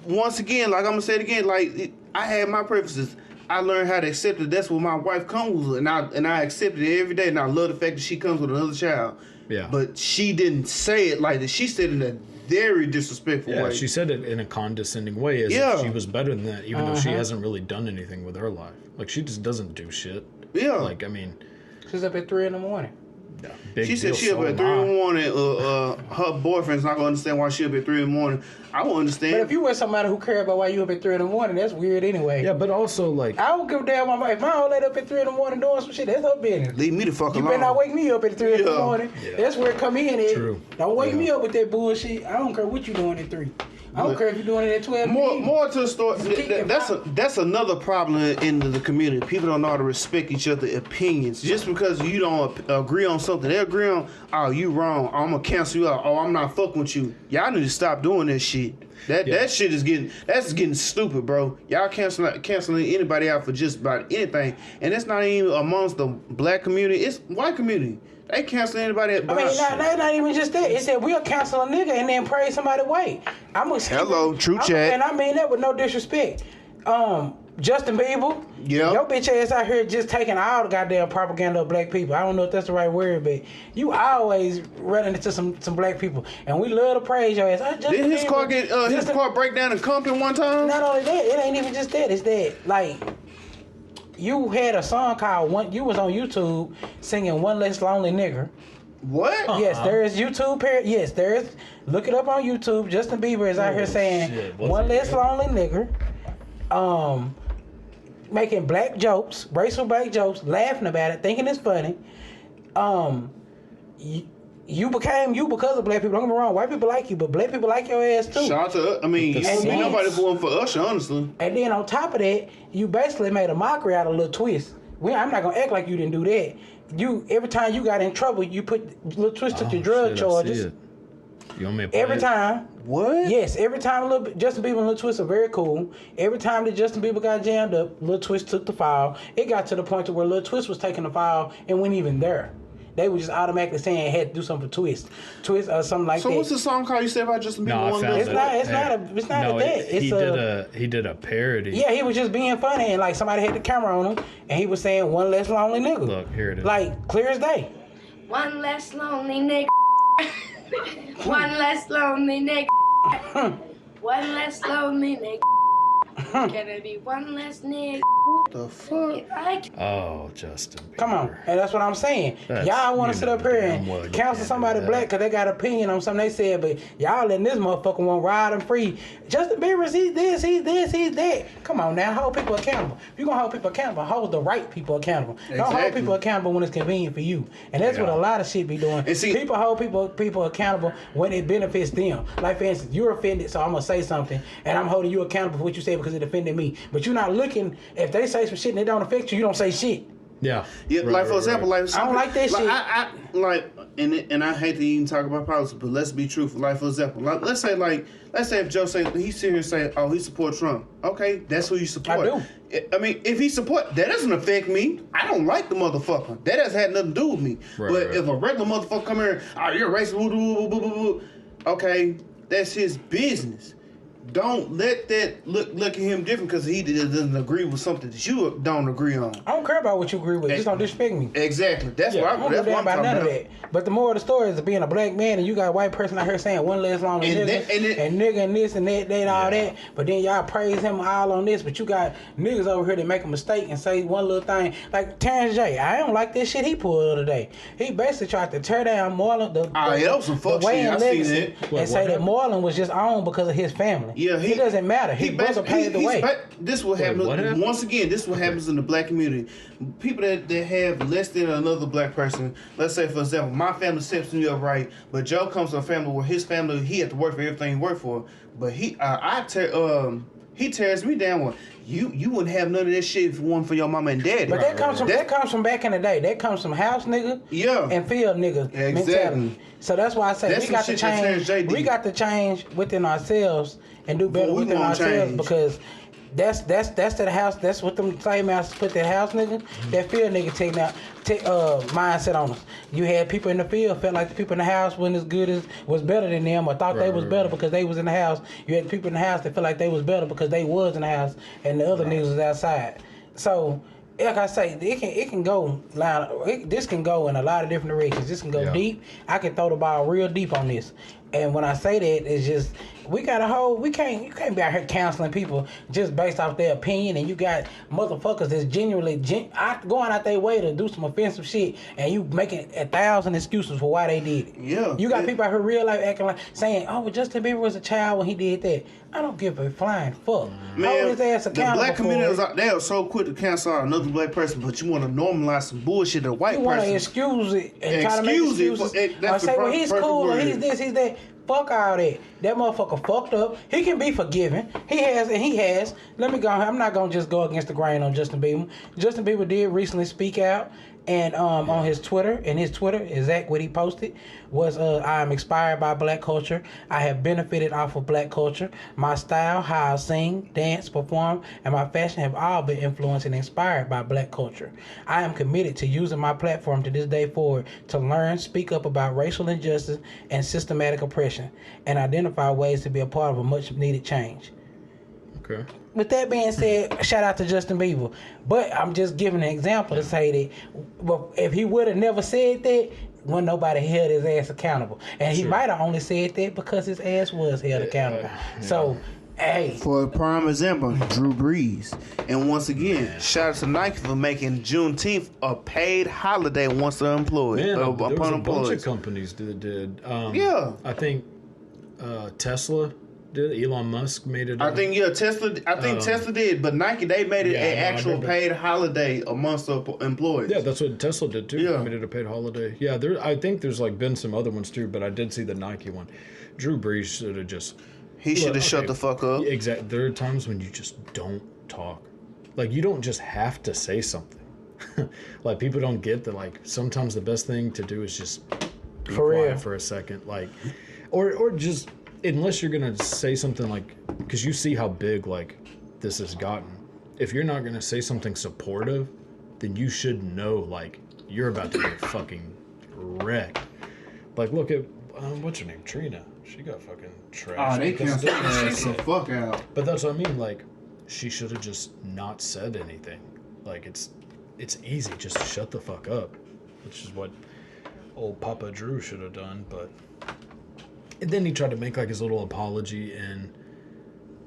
once again, like I'm gonna say it again, I had my preferences. I learned how to accept it. That's what my wife comes with, and I accept it every day. And I love the fact that she comes with another child. Yeah. But she didn't say it like that. She said it in a very disrespectful Yeah, way. she said it in a condescending way, as if she was better than that, even though she hasn't really done anything with her life. Like she just doesn't do shit. Yeah. Like I mean, She's up at 3 in the morning. yeah, big She said deal, she up so at am 3 in I. the morning. Her boyfriend's not gonna understand why she up at 3 in the morning. I won't understand. But if you with somebody who care about why you up at 3 in the morning, that's weird anyway. Yeah, but also like, I don't give a damn if my old lady up at 3 in the morning doing some shit, that's her business. leave me the fuck You alone. better not wake me up at 3 in the Yeah. morning. Yeah. That's where it come in at. True. Don't wake me up with that bullshit. I don't care what you doing at 3. I don't care if you're doing it at 12. More to the story. That's another problem in the community. People don't know how to respect each other's opinions. Just because you don't agree on something, they agree on. Oh, you wrong. I'm gonna cancel you out. Oh, I'm not fucking with you. Y'all need to stop doing that shit. That shit is getting stupid, bro. Y'all canceling anybody out for just about anything, and it's not even amongst the black community. It's white community. They cancel anybody at I mean, not even just that. It said we'll cancel a nigga and then praise somebody white. Hello, TruChat. And I mean that with no disrespect. Justin Bieber. Yeah. Your bitch ass out here just taking all the goddamn propaganda of black people. I don't know if that's the right word, but you always running into some black people. And we love to praise your ass. Did his car get his car break down in Compton one time? Not only that, it ain't even just that. It's that, like, you had a song called you was on YouTube singing One Less Lonely Nigger. What? Yes, there is YouTube. Yes, there is. Look it up on YouTube. Justin Bieber is out here saying shit. One Less Lonely Nigger. Making black jokes, racial black jokes, laughing about it, thinking it's funny. You became you because of black people. Don't get me wrong, white people like you, but black people like your ass too. Shout out to I mean, And then- nobody going for Usher, honestly. And then on top of that, you basically made a mockery out of Lil Twist. I'm not gonna act like you didn't do that. Every time you got in trouble, you put Lil Twist took your drug shit, I see charges. it. You want me to play Every it? time. What? Yes, every time Justin Bieber and Lil Twist are very cool. Every time that Justin Bieber got jammed up, Lil Twist took the file. It got to the point to where Lil Twist was taking the file and wasn't even there. They were just automatically saying it had to do something for Twist or something like that. So what's the song called you said about Justin Bieber? No, I One found Less? it. It's not a that. It's he did a parody. Yeah, he was just being funny and like somebody had the camera on him and he was saying one less lonely nigga. Look, here it is. Like clear as day. One less lonely nigga. One less lonely nigga. One less lonely nigga. Can it be one less nigga? What the fuck? Oh, Justin Bieber. Come on, and that's what I'm saying. That's- Y'all want you to sit know up here damn and well you counsel can't somebody do that. black because they got opinion on something they said, but y'all letting this motherfucker want ride and free. Justin Bieber, he's this, he's that. Come on now, hold people accountable. If you're gonna hold people accountable, hold the right people accountable. Don't hold Exactly. people accountable when it's convenient for you. And that's what a lot of shit be doing. And see- people hold people accountable when it benefits them. Like for instance, you're offended, so I'm gonna say something, and I'm holding you accountable for what you said because it offended me. But you're not looking. If they say some shit and it don't affect you, you don't say shit. Yeah. Yeah, Right, like for right, example, right. like I don't like that shit. I like, and I hate to even talk about politics, but let's be truthful. Like for example, let's say if Joe say he sit here and say, oh, he supports Trump. Okay, that's who you support. I do. I mean, if he support, that doesn't affect me. I don't like the motherfucker. That has had nothing to do with me. Right, but right. if a regular motherfucker come here, oh, you're a racist, okay, that's his business. Don't let that look at him different because he doesn't agree with something that you don't agree on. I don't care about what you agree with. Just don't disrespect me. Exactly. That's Yeah. what I I'm don't that's give a what damn I'm about talking none about. of that. But the moral of the story is being a black man and you got a white person out here saying one less long And nigga that- and nigga and this and that and all that. But then y'all praise him all on this. But you got niggas over here that make a mistake and say one little thing. Like Terrence J. I don't like this shit he pulled the other day. He basically tried to tear down Marlon the that was some fuck way shit. in I seen legacy that. What and say that happened? Marlon was just on because of his family. Yeah, it doesn't matter. His brother paved the way. This what Wait, happens what happened? once again. This what happens in the black community. People that have less than another black person. Let's say, for example, my family steps me up right, but Joe comes to a family where his family he had to work for everything he worked for. But he tears me down. Well, you wouldn't have none of that shit if it wasn't for your mama and daddy. But that comes from back in the day. That comes from house nigga Yeah. and field nigga Exactly. mentality. So that's why I say That's we got some to shit that Terrence J change. did. We got to change within ourselves and do better Well, we within gonna ourselves change. because that's that house. That's what them slave masters put that house nigga, that field nigga mindset on us. You had people in the field felt like the people in the house wasn't as good as was better than them or thought they was better because they was in the house. You had people in the house that felt like they was better because they was in the house and the other niggas was outside. So like I say, it can go this can go in a lot of different directions. This can go deep. I can throw the ball real deep on this. And when I say that, it's just you can't be out here counseling people just based off their opinion. And you got motherfuckers that's genuinely going out their way to do some offensive shit, and you making 1,000 excuses for why they did it. Yeah. You got people out here real life acting like saying, "Oh, well, Justin Bieber was a child when he did that." I don't give a flying fuck. Man, Hold his ass the accountable black for community it. they are so quick to cancel out another black person, but you want to normalize some bullshit to a white You want to person. excuse it and try to make Excuse it. excuses. That's Or the say, well, he's perfect cool, or word. he's this, he's that. Fuck all that. That motherfucker fucked up. He can be forgiven. He has. Let me go. I'm not going to just go against the grain on Justin Bieber. Justin Bieber did recently speak out. And on his Twitter, exactly what he posted was, I am inspired by black culture. I have benefited off of black culture. My style, how I sing, dance, perform, and my fashion have all been influenced and inspired by black culture. I am committed to using my platform to this day forward to learn, speak up about racial injustice and systematic oppression, and identify ways to be a part of a much needed change. Okay. With that being said, shout out to Justin Bieber. But I'm just giving an example to say that if he would have never said that, when nobody held his ass accountable. And he might have only said that because his ass was held accountable. So, hey. For a prime example, Drew Brees. And once again, shout out to Nike for making Juneteenth a paid holiday once they're employed. Man, there was upon a bunch employees. of companies that did. Yeah. I think Tesla did. Elon Musk made it. I think Tesla. Tesla did, but Nike they made it an actual paid holiday amongst the employees. Yeah, that's what Tesla did too. Yeah. Made it a paid holiday. Yeah, I think there's been some other ones too, but I did see the Nike one. Drew Brees should have just. He should have shut the fuck up. Exactly. There are times when you just don't talk. Like you don't just have to say something. Like people don't get that. Like sometimes the best thing to do is just be quiet for a second. Like, or just. Unless you're gonna say something because you see how big this has gotten. If you're not gonna say something supportive, then you should know you're about to get fucking wrecked. Look at what's her name, Trina. She got fucking trashed. Oh, they canceled the fuck out. But that's what I mean. She should have just not said anything. It's easy, just shut the fuck up, which is what old Papa Drew should have done, but. And then he tried to make his little apology, and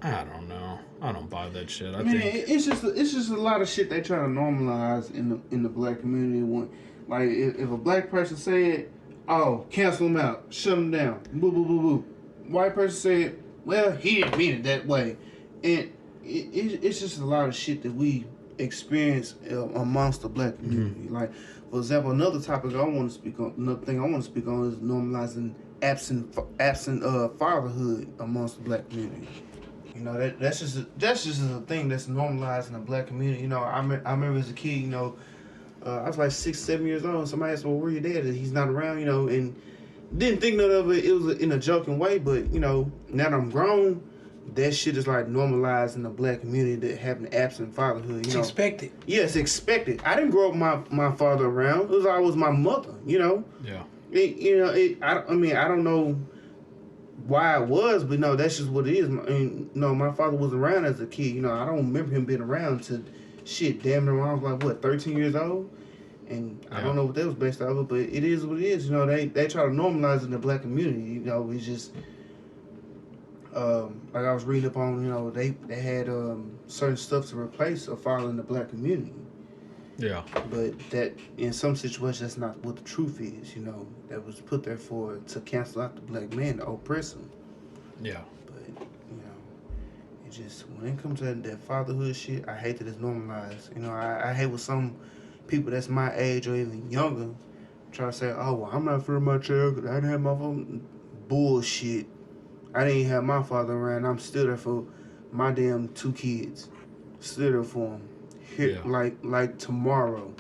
I don't know. I don't buy that shit. I think it's just a lot of shit they try to normalize in the black community. When if a black person said, "Oh, cancel him out, shut him down," boo boo boo boo. White person said, "Well, he didn't mean it that way," and it's just a lot of shit that we experience amongst the black community. Mm-hmm. For example, another topic I want to speak on. Another thing I want to speak on is normalizing absent fatherhood amongst the black community. You know, that's just a thing that's normalized in the black community. You know, I remember as a kid, you know, I was like 6, 7 years old. Somebody asked me, well, where your dad is? He's not around, you know, and didn't think none of it. It was in a joking way, but, you know, now that I'm grown, that shit is like normalized in the black community that having absent fatherhood. You It's know, expected. Yeah, it's expected. I didn't grow up with my father around. It was always my mother. You know. Yeah. I mean, I don't know why it was, but no, that's just what it is. I mean, no, my father was around as a kid. You know, I don't remember him being around to shit. Damn near when I was like what, 13 years old. And I don't know what that was based off of, but it is what it is. You know, they try to normalize it in the black community. You know, it's just like I was reading up on. You know, they had certain stuff to replace a father in the black community. Yeah. But that in some situations, that's not what the truth is. You know, that was put there to cancel out the black man, to oppress him. Yeah. But you know, it just when it comes to that fatherhood shit, I hate that it's normalized. You know, I hate with some people that's my age or even younger try to say, oh, well, I'm not for my child because I didn't have my phone. Bullshit. I didn't have my father around. I'm still there for my damn 2 kids. Still there for them. Here, like tomorrow.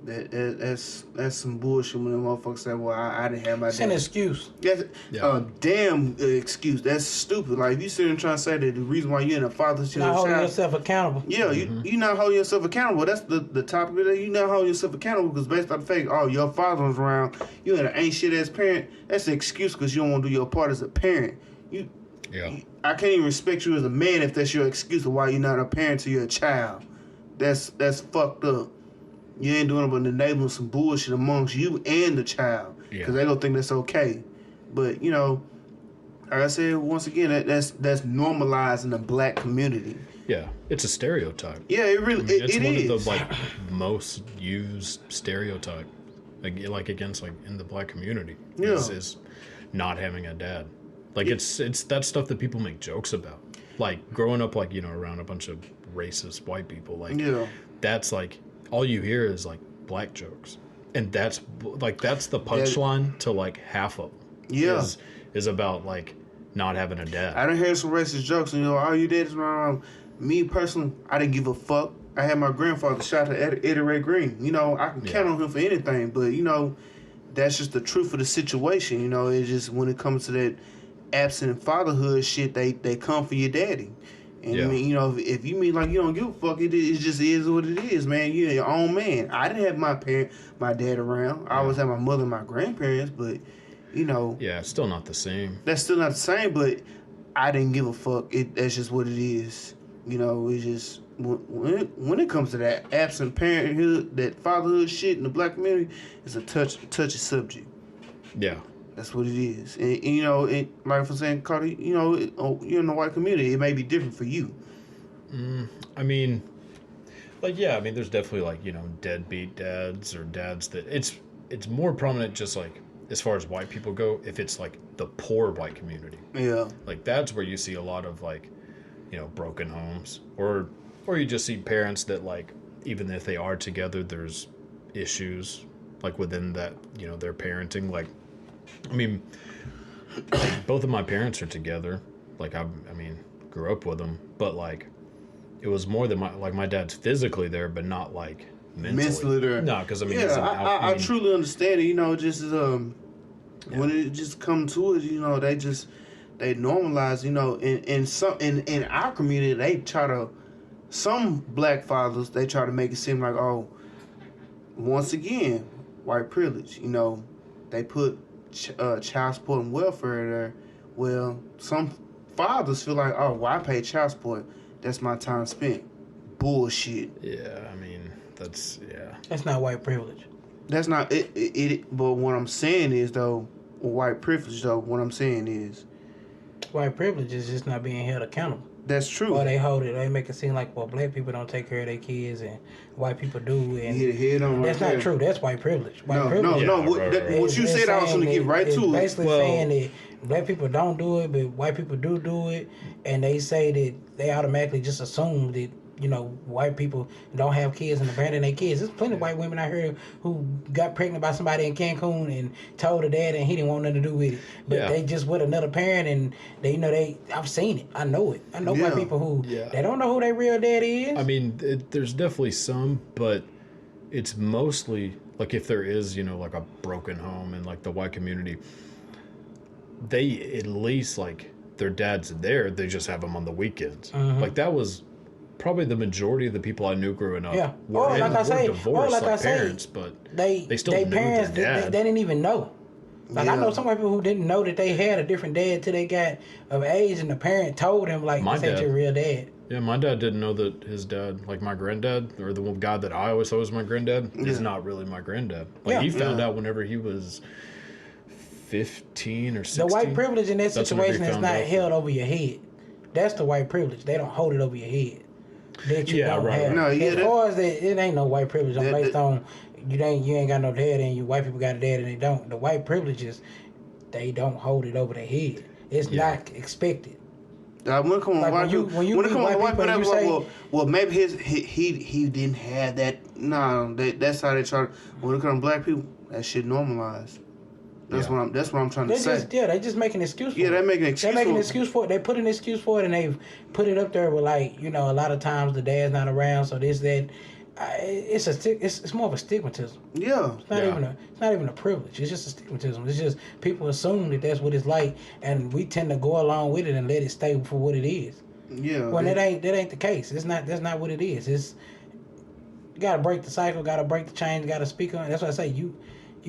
That's some bullshit when the motherfuckers say, well, I didn't have my It's an excuse. That's a damn excuse. That's stupid. Like, if you sit there and trying to say that the reason why you're in a father's Not holding yourself accountable. Yeah, you not holding yourself accountable. That's the topic of it. You not holding yourself accountable because based on the fact, oh, your father was around, you an ain't shit ass parent. That's an excuse because you don't want to do your part as a parent. I can't even respect you as a man if that's your excuse of why you're not a parent to your child. That's fucked up. You ain't doing it but enabling some bullshit amongst you and the child because they don't think that's okay. But you know, like I said once again, that's normalized in the black community. Yeah, it's a stereotype. Yeah, it really it's it one is. of the like most used stereotype, like against like in the black community. Is not having a dad. Like it's that stuff that people make jokes about. Like growing up, like around a bunch of racist white people. Like that's like all you hear is like black jokes, and that's the punchline to like half of them. Yeah, is about like not having a dad. I done heard some racist jokes, and all you did is wrong. Me personally, I didn't give a fuck. I had my grandfather shot at Eddie Ray Green. You know, I can count on him for anything, but that's just the truth of the situation. You know, it's just when it comes to that absent fatherhood shit, they come for your daddy. And I mean, if you mean like you don't give a fuck, it just is what it is, man. You're your own man. I didn't have my dad around. I always had my mother and my grandparents, but yeah, it's still not the same. That's still not the same, but I didn't give a fuck. That's just what it is. It's just when it comes to that absent parenthood, that fatherhood shit in the black community, it's a touchy subject. Yeah. That's what it is. And like I'm saying, Cardi, you're in the white community. It may be different for you. I mean, there's definitely like, deadbeat dads or dads that it's more prominent just like as far as white people go, if it's like the poor white community. Yeah. Like that's where you see a lot of like, broken homes or you just see parents that like, even if they are together, there's issues like within that, their parenting. Like, I mean, like, both of my parents are together. Like, I grew up with them, but like, it was more than my dad's physically there, but not like mentally there. No, because I truly understand it. Just as when it just come to it, they normalize. In our community, they try to. Some black fathers, they try to make it seem like, oh, once again, white privilege. They put child support and welfare there. Well, some fathers feel like, oh, well, I pay child support. That's my time spent. Bullshit. Yeah, that's not white privilege. That's not it. But what I'm saying is, though, white privilege, though, what I'm saying is, white privilege is just not being held accountable. That's true. Or they make it seem like, well, black people don't take care of their kids and white people do. And that's not true. That's white privilege. What you said, I was going to get right to it. Basically saying that black people don't do it, but white people do it. And they say that they automatically just assume that, white people don't have kids and abandon their kids. There's plenty of white women out here who got pregnant by somebody in Cancun and told her dad and he didn't want nothing to do with it. But they just with another parent and I've seen it. I know it. I know white people who they don't know who their real daddy is. There's definitely some, but it's mostly like if there is, you know, like a broken home in like the white community, they at least like their dad's there. They just have them on the weekends. Like that was probably the majority of the people I knew growing up. Yeah. Were, Or like I say, divorced, like I say, parents, but they still they knew parents their dad. they didn't even know. Like I Yeah. know some white people who didn't know that they had a different dad till they got of age, and the parent told him like, My "This ain't dad. your real dad." Yeah, my dad didn't know that his dad, like my granddad, or the guy that I always thought was my granddad, is not really my granddad. Like he found out whenever he was 15 or 16. The white privilege in that That's whenever he situation is found not out. held over your head. That's the white privilege. They don't hold it over your head. That you Yeah, don't right, have. right. No, yeah, as far as that, it ain't no white privilege. I'm based on you ain't got no dad, and you white people got a dad and they don't. The white privileges, they don't hold it over their head. It's not expected. When it comes Like, to white people, when you when it meet comes to white white people people, and they you be say- like, well, maybe he didn't have that. No, that's how they try. When it comes to black people, that shit normalized. That's what I'm trying to say. They just make an excuse for it. Yeah, they make an excuse They make an for it. excuse for it. They put an excuse for it, and they've put it up there with like, you know, a lot of times the dad's not around, so this that. It's more of a stigmatism. Yeah. It's not even a privilege. It's just a stigmatism. It's just people assume that that's what it's like, and we tend to go along with it and let it stay for what it is. Yeah. When that ain't the case. That's not what it is. It's you gotta break the cycle, gotta break the chain, gotta speak on it. That's why I say you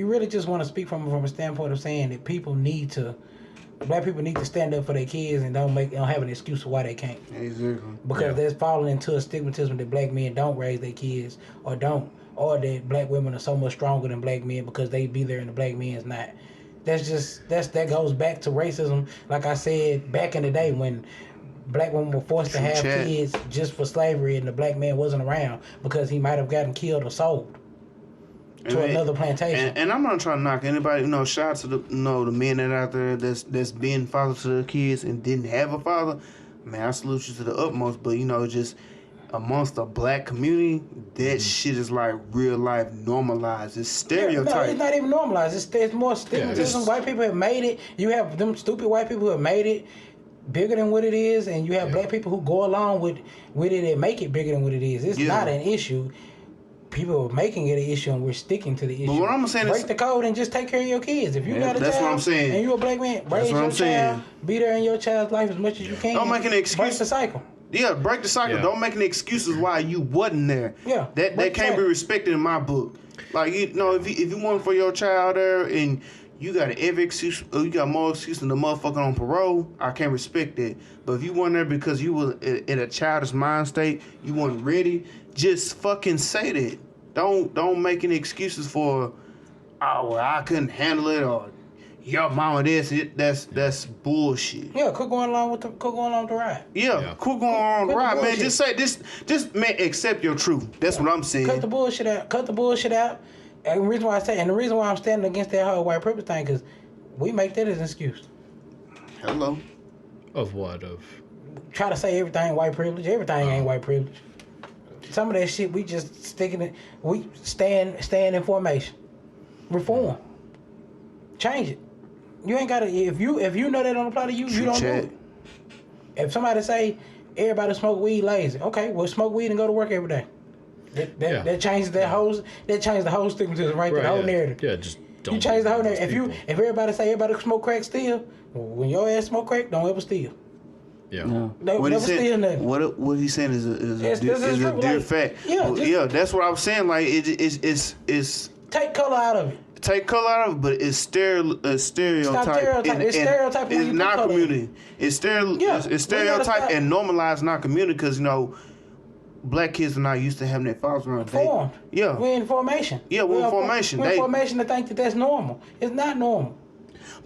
really just want to speak from a standpoint of saying that black people need to stand up for their kids and don't have an excuse for why they can't. Exactly. Because they're falling into a stigmatism that black men don't raise their kids or that black women are so much stronger than black men because they be there and the black men's not. That goes back to racism. Like I said back in the day when black women were forced to have TruChat. kids just for slavery and the black man wasn't around because he might have gotten killed or sold to another plantation. And I'm not trying to knock anybody. You know, shout out to the men that out there that's being fathers to their kids and didn't have a father. Man, I salute you to the utmost. But you know, just amongst the black community, that shit is like real life normalized. It's stereotype. No, it's not even normalized. It's more stigmatism. White people have made it. You have them stupid white people who have made it bigger than what it is, and you have black people who go along with it and make it bigger than what it is. It's not an issue. People are making it an issue, and we're sticking to the issue. But what I'm saying break is, the code and just take care of your kids. If you got a that's child, what I'm saying. and you a black man, raise your child, be there in your child's life as much as you can. Don't make an excuse. Break the cycle. Yeah, break the cycle. Yeah. Don't make any excuses why you wasn't there. Yeah, that break the can't be cycle. respected in my book. Like you know, if you want for your child there and you got every excuse, you got more excuse than the motherfucker on parole, I can't respect that. But if you weren't there because you were in a childish mind state, you weren't ready, just fucking say that. Don't make any excuses for, oh well, I couldn't handle it or your mama this. That's bullshit. Yeah, quit going along with the ride. Yeah, quit going on Cut the right, man. bullshit. Just say this. Just man, accept your truth. That's what I'm saying. Cut the bullshit out. And the reason why I'm standing against that whole white privilege thing, because we make that as an excuse. Hello. Of what? Of Try to say everything white privilege. Everything ain't white privilege. Some of that shit we just sticking it. We stand in formation. Reform. Change it. You ain't gotta. If you know that don't apply to you, you don't do TruChat. it. If somebody say everybody smoke weed lazy, okay, well smoke weed and go to work every day. That changes that whole stigmatism right there, the whole narrative. Yeah, just don't. You change the whole narrative. people. If everybody say everybody smoke crack steal, well, when your ass smoke crack, don't ever steal. Yeah. Don't never steal nothing. What he's saying is a true, dear like, fact. yeah, Well, just- that's what I was saying. Like it's Take color out of it. take color out of it, but it's stereotype. stereotyping. It's stereotyping when you in put our color in. community. It's stereotype stop. and normalized in our community because you know. Black kids are not used to having their fathers around. Formed. Yeah. We're in formation. Yeah, we're in formation. We're in formation to think that that's normal. It's not normal.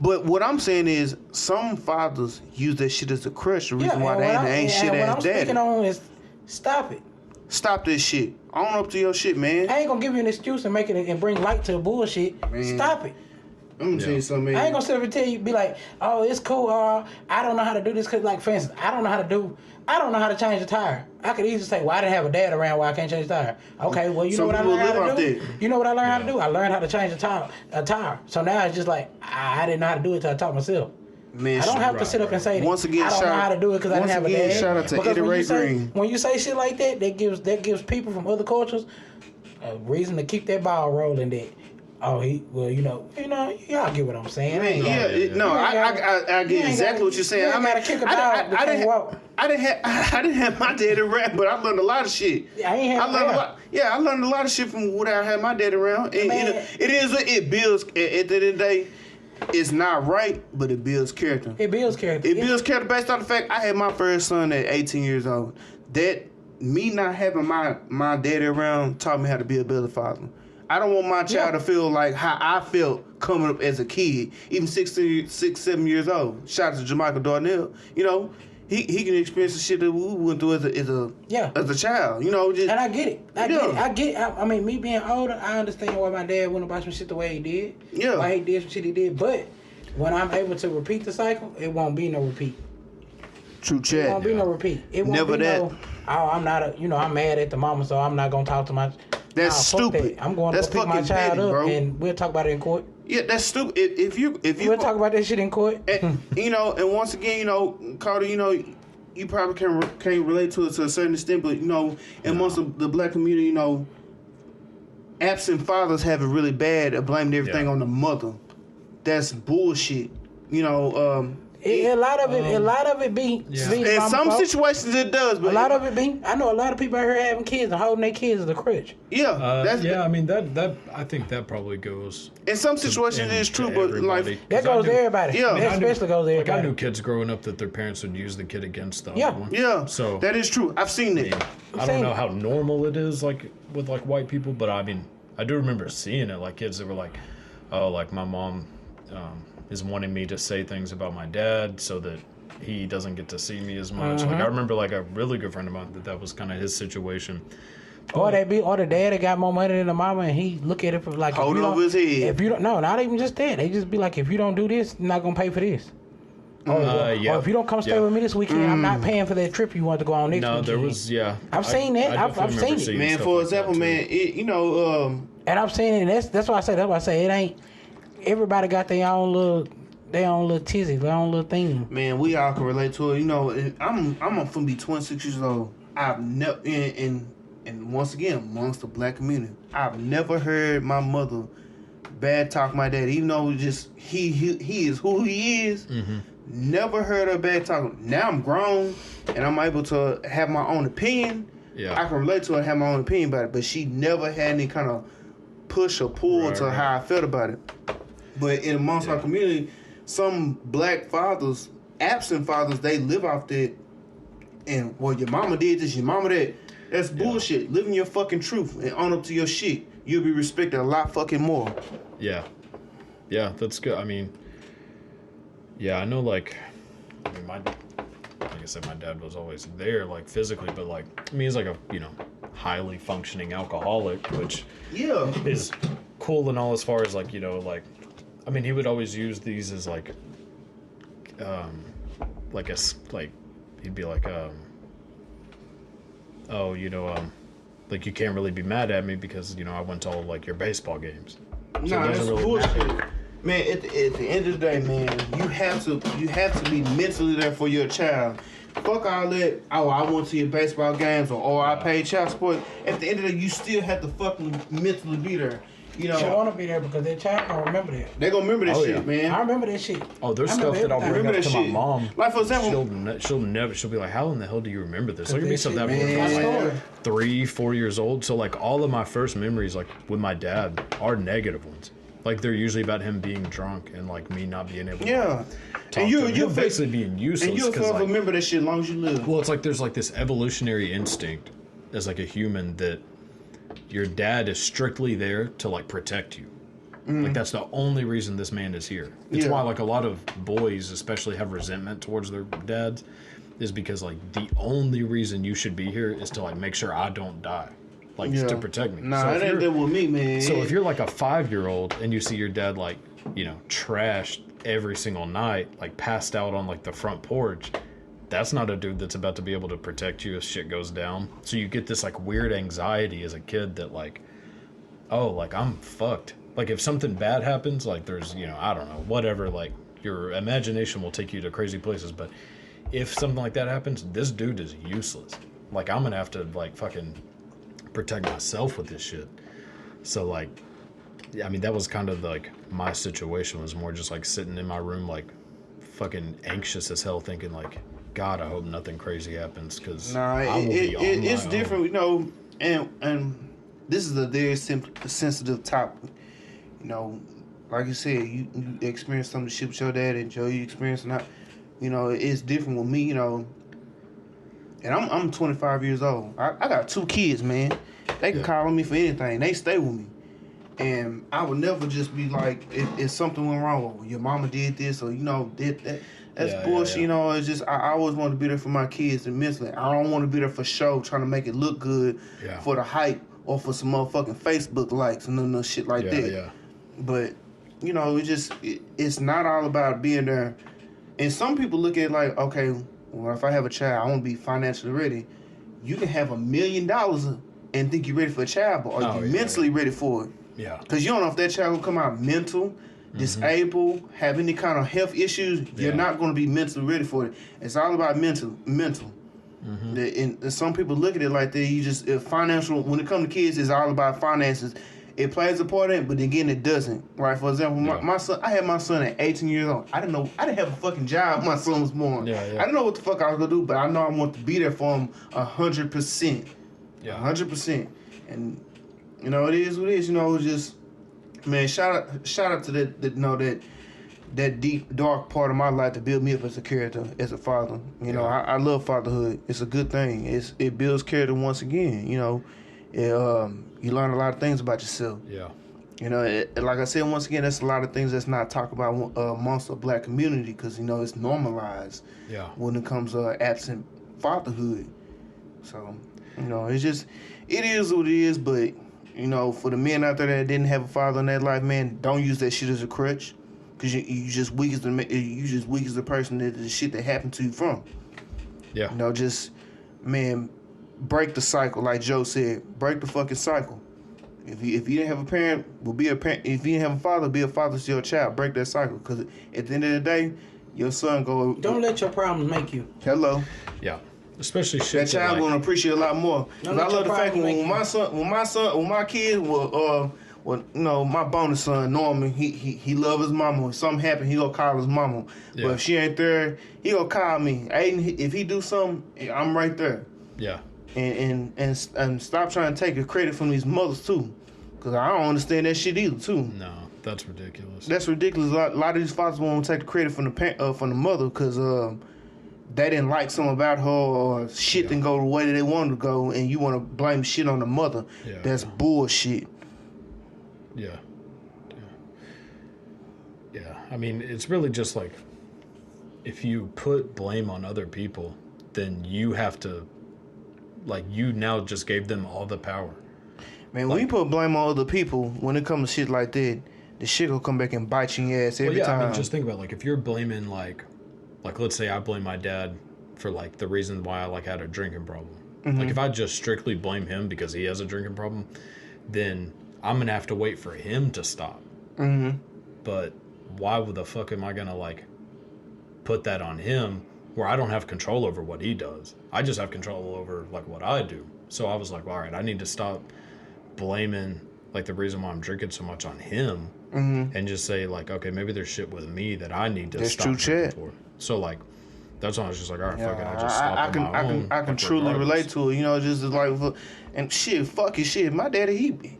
But what I'm saying is, some fathers use that shit as a crutch. The reason why they ain't shit what ass I'm daddy. speaking on is stop it. Stop this shit. Own up to your shit, man. I ain't gonna give you an excuse and make it and bring light to the bullshit. Stop it. I'm gonna tell you something, man. I ain't gonna sit up and tell you, be like, oh, it's cool. I don't know how to do this. Cause like, for instance, I don't know how to change a tire. I could easily say, well, I didn't have a dad around where I can't change a tire. Okay, well, you Some know what I people learned how live to do? off that. You know what I learned how to do? I learned how to change a tire. So now it's just like, I didn't know how to do it till I taught myself. Man, I don't have to sit up and say that. Once again, I don't know how to do it because I didn't have a dad. shout out to Because Eddie Ray Green. when you say shit like that, that gives people from other cultures a reason to keep that ball rolling. That y'all get what I'm saying. I get exactly what you're saying. I gotta kick a dog. I didn't have my daddy around, but I learned a lot of shit. I learned a lot of shit from what I had my daddy around. And it builds. At the end of the day, it's not right, but it builds character. It builds character based on the fact I had my first son at 18 years old. That me not having my daddy around taught me how to be a better father. I don't want my child to feel like how I felt coming up as a kid, even 7 years old. Shout out to Jamaica Darnell. You know, he can experience the shit that we went through as a child. You know, and I get it. I get it. I mean, me being older, I understand why my dad went about some shit the way he did. Yeah. Why he did some shit he did. But when I'm able to repeat the cycle, it won't be no repeat. TruChat. It won't be no repeat. It won't Never be that. no, I'm not I'm mad at the mama, so I'm not gonna talk to my. That's stupid. That. I'm going to pick my child up, bro. And we'll talk about it in court. Yeah, that's stupid. If you we'll talk about that shit in court. And, and once again, Carter, you probably can't relate to it to a certain extent, but amongst the black community, absent fathers have it really bad of blaming everything on the mother. That's bullshit. A lot of it be. In some situations it does, but a lot of it be. I know a lot of people out here having kids and holding their kids as a crutch. Yeah, I mean that I think that probably goes. In some situations it's true, but like that goes to everybody. Yeah, that especially goes to everybody. Like I knew kids growing up that their parents would use the kid against the other one. Yeah. So that is true. I've seen it. I don't know how normal it is, like with like white people, but I mean, I do remember seeing it, like kids that were like, oh, like my mom. Is wanting me to say things about my dad so that he doesn't get to see me as much. Like I remember like a really good friend of mine that was kind of his situation. Or the dad that got more money than the mama and he look at it for like hold over his head. If you don't, no, not even just that. They just be like, if you don't do this, I'm not gonna pay for this. Or if you don't come stay with me this weekend, I'm not paying for that trip you want to go on next weekend. No, there was I've seen that. I've seen it. Man, for example, man, and I've seen it. That's why I say it ain't. Everybody got their own little tizzy, their own little thing. Man, we all can relate to it. I'm gonna be 26 years old. I've never and once again amongst the black community, I've never heard my mother bad talk my dad, even though just he is who he is. Mm-hmm. Never heard her bad talk. Now I'm grown and I'm able to have my own opinion. Yeah, I can relate to her and have my own opinion about it. But she never had any kind of push or pull to how I felt about it. But in amongst our community, some black fathers, absent fathers, they live off that. And, well, your mama did this, your mama that. That's bullshit. Living your fucking truth and own up to your shit. You'll be respected a lot fucking more. Yeah. Yeah, that's good. I mean, I know, like I said, my dad was always there, like, physically, but, like, I mean, he's like a, highly functioning alcoholic, which is cool and all as far as, like, I mean, he would always use these as like he'd be like, like you can't really be mad at me because I went to all like your baseball games. So that's really bullshit. Man, at the end of the day, man, you have to be mentally there for your child. Fuck all that. Oh, I went to your baseball games or I paid child support. At the end of the day, you still have to fucking mentally be there. She want to be there because their child gonna remember that. They gonna remember this shit, man. I remember that shit. Oh, there's stuff that I'll bring up to my mom. Like, for example, she'll be like, how in the hell do you remember this? There could be stuff that was like 3-4 years old. So like all of my first memories like with my dad are negative ones. Like they're usually about him being drunk and like me not being able to talk and you're basically being useless. And you'll remember that shit as long as you live. Well, it's like there's like this evolutionary instinct as like a human that your dad is strictly there to like protect you. Like that's the only reason this man is here. It's why like a lot of boys especially have resentment towards their dads is because like the only reason you should be here is to like make sure I don't die. Like to protect me. Nah, that ain't that with me, man. So if you're like a 5-year-old and you see your dad like, trashed every single night, like passed out on like the front porch, that's not a dude that's about to be able to protect you if shit goes down. So you get this like weird anxiety as a kid that like, oh, like I'm fucked. Like if something bad happens, like there's, I don't know, whatever, like your imagination will take you to crazy places. But if something like that happens, this dude is useless. Like I'm going to have to like fucking protect myself with this shit. So like, yeah, I mean, that was kind of like my situation was more just like sitting in my room, like fucking anxious as hell, thinking like, God, I hope nothing crazy happens because Nah, I will be on my it's own. different, you know, and this is a very sensitive topic. You know, like you said, you experienced some of the shit with your dad, and Joe, you experienced not. You know, it's different with me. You know, and I'm 25 years old. I got 2 kids, man. They can call on me for anything. They stay with me. And I would never just be like, if something went wrong, well, your mama did this, or, you know, that's bullshit. You know, it's just, I always want to be there for my kids and mentally. I don't want to be there for show, trying to make it look good for the hype or for some motherfucking Facebook likes and no shit like that. Yeah. But, you know, it's not all about being there. And some people look at it like, okay, well, if I have a child, I want to be financially ready. You can have $1 million and think you're ready for a child, but are you mentally ready for it? Yeah. Because you don't know if that child will come out mental, disabled, have any kind of health issues. You're not going to be mentally ready for it. It's all about mental. And some people look at it like that. If financial, when it comes to kids, it's all about finances. It plays a part in it, but again, it doesn't. Right? For example, my son, I had my son at 18 years old. I didn't have a fucking job when my son was born. I didn't know what the fuck I was going to do, but I know I want to be there for him 100%. 100%. And you know, it is what it is. You know, it's just, man, shout out to that deep, dark part of my life to build me up as a character, as a father. You know, I love fatherhood. It's a good thing. It builds character once again. You know, you learn a lot of things about yourself. Yeah. You know, like I said, once again, that's a lot of things that's not talked about amongst the black community because, you know, it's normalized when it comes to absent fatherhood. So, you know, it is what it is, but you know, for the men out there that didn't have a father in their life, man, don't use that shit as a crutch, cause you just weak as the person that the shit that happened to you from. Yeah. You know, just man, break the cycle, like Joe said, break the fucking cycle. If you didn't have a parent, be a parent. If you didn't have a father, be a father to your child. Break that cycle, cause at the end of the day, your son go. Don't let your problems make you. Hello. Yeah. Especially shit that child gonna appreciate a lot more. I love the fact when my kids were you know, my bonus son Norman, he love his mama. If something happen, he gonna call his mama. But if she ain't there, he gonna call me. Aiden, if he do something, I'm right there. Yeah. And stop trying to take the credit from these mothers too, cause I don't understand that shit either too. No, that's ridiculous. That's ridiculous. A lot of these fathers won't take the credit from the mother, cause they didn't like something about her or shit didn't go the way that they wanted to go, and you want to blame shit on the mother. That's bullshit. Yeah. I mean, it's really just like, if you put blame on other people, then you have to, like, you now just gave them all the power. Man, when you put blame on other people, when it comes to shit like that, the shit will come back and bite you in your ass every time. I mean, just think about, like, if you're blaming, like, let's say I blame my dad for, like, the reason why I, like, had a drinking problem. Mm-hmm. Like, if I just strictly blame him because he has a drinking problem, then I'm going to have to wait for him to stop. Mm-hmm. But why the fuck am I going to, like, put that on him where I don't have control over what he does? I just have control over, like, what I do. So I was like, all right, I need to stop blaming, like, the reason why I'm drinking so much on him, and just say, like, okay, maybe there's shit with me that I need to stop drinking for. So, like, that's why I was just like, all right, fuck it. I just stopped on my own. I can truly relate to it. You know, just like, and shit, fuck his shit. My daddy,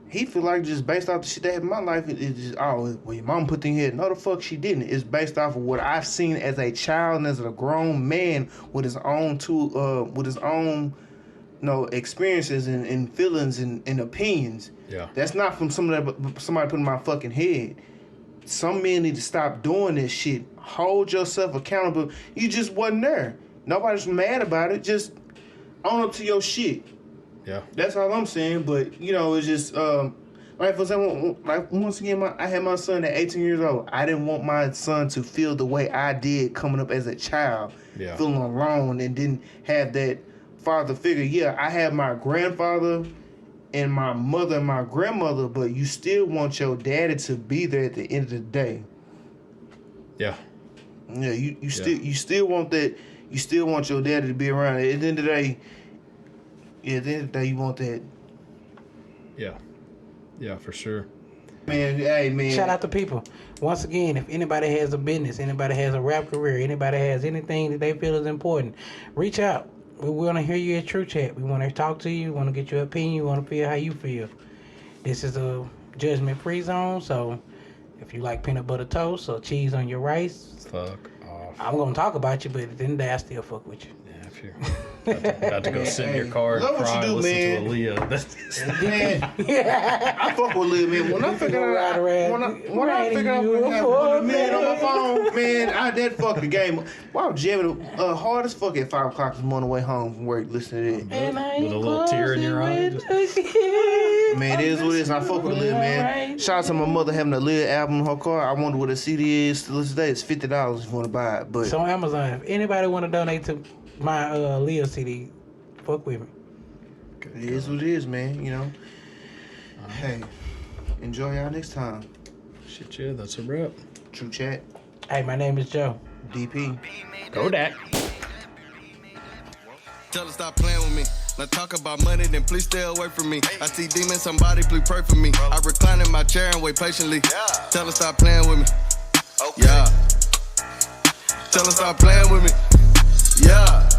he feel like just based off the shit that happened in my life, it's just, well, your mom put in here. No, the fuck she didn't. It's based off of what I've seen as a child and as a grown man with his own experiences and feelings and opinions. Yeah. That's not from somebody put in my fucking head. Some men need to stop doing this shit. Hold yourself accountable. You just wasn't there. Nobody's mad about it. Just own up to your shit. Yeah. That's all I'm saying. But, you know, it's just, like, for example, like, once again, I had my son at 18 years old. I didn't want my son to feel the way I did coming up as a child. Yeah. Feeling alone and didn't have that father figure. Yeah, I had my grandfather and my mother and my grandmother, but you still want your daddy to be there at the end of the day. Yeah. Yeah, you still want that. You still want your daddy to be around. At the end of the day, you want that. Yeah. Yeah, for sure. Man, hey, man. Shout out to people. Once again, if anybody has a business, anybody has a rap career, anybody has anything that they feel is important, reach out. We want to hear you at TruChat. We want to talk to you. We want to get your opinion. We want to feel how you feel. This is a judgment-free zone, so if you like peanut butter toast or cheese on your rice, Fuck off. I'm going to talk about you, but at the end of the day, I still fuck with you. Yeah, if you're about to go sit in your car and love what cry you and do, listen man. to Aaliyah. Man, I fuck with Lil man. When I figured out, when I figured out we have Lil man on my phone, man, I did fuck the game. Wow, I was jamming hard as fuck at 5 o'clock this morning way home from work listening to that. With a little tear in your eye. Man, it is what it is. I fuck with Lil man. Shout out to my mother having a Lil album in her car. I wonder what a CD is. To this day, it's $50 if you want to buy it. But So on Amazon, if anybody want to donate to my Leo CD, fuck with me. it is what it is, man. You know. Hey, enjoy y'all next time. Shit, yeah, that's a wrap. TruChat, Hey, my name is Joe. DP. Codak. Tell her stop playing with me. Now talk about money, then please stay away from me. I see demons, somebody please pray for me. I recline in my chair and wait patiently. Tell her stop playing with me. Yeah. Tell her stop playing with me. Yeah.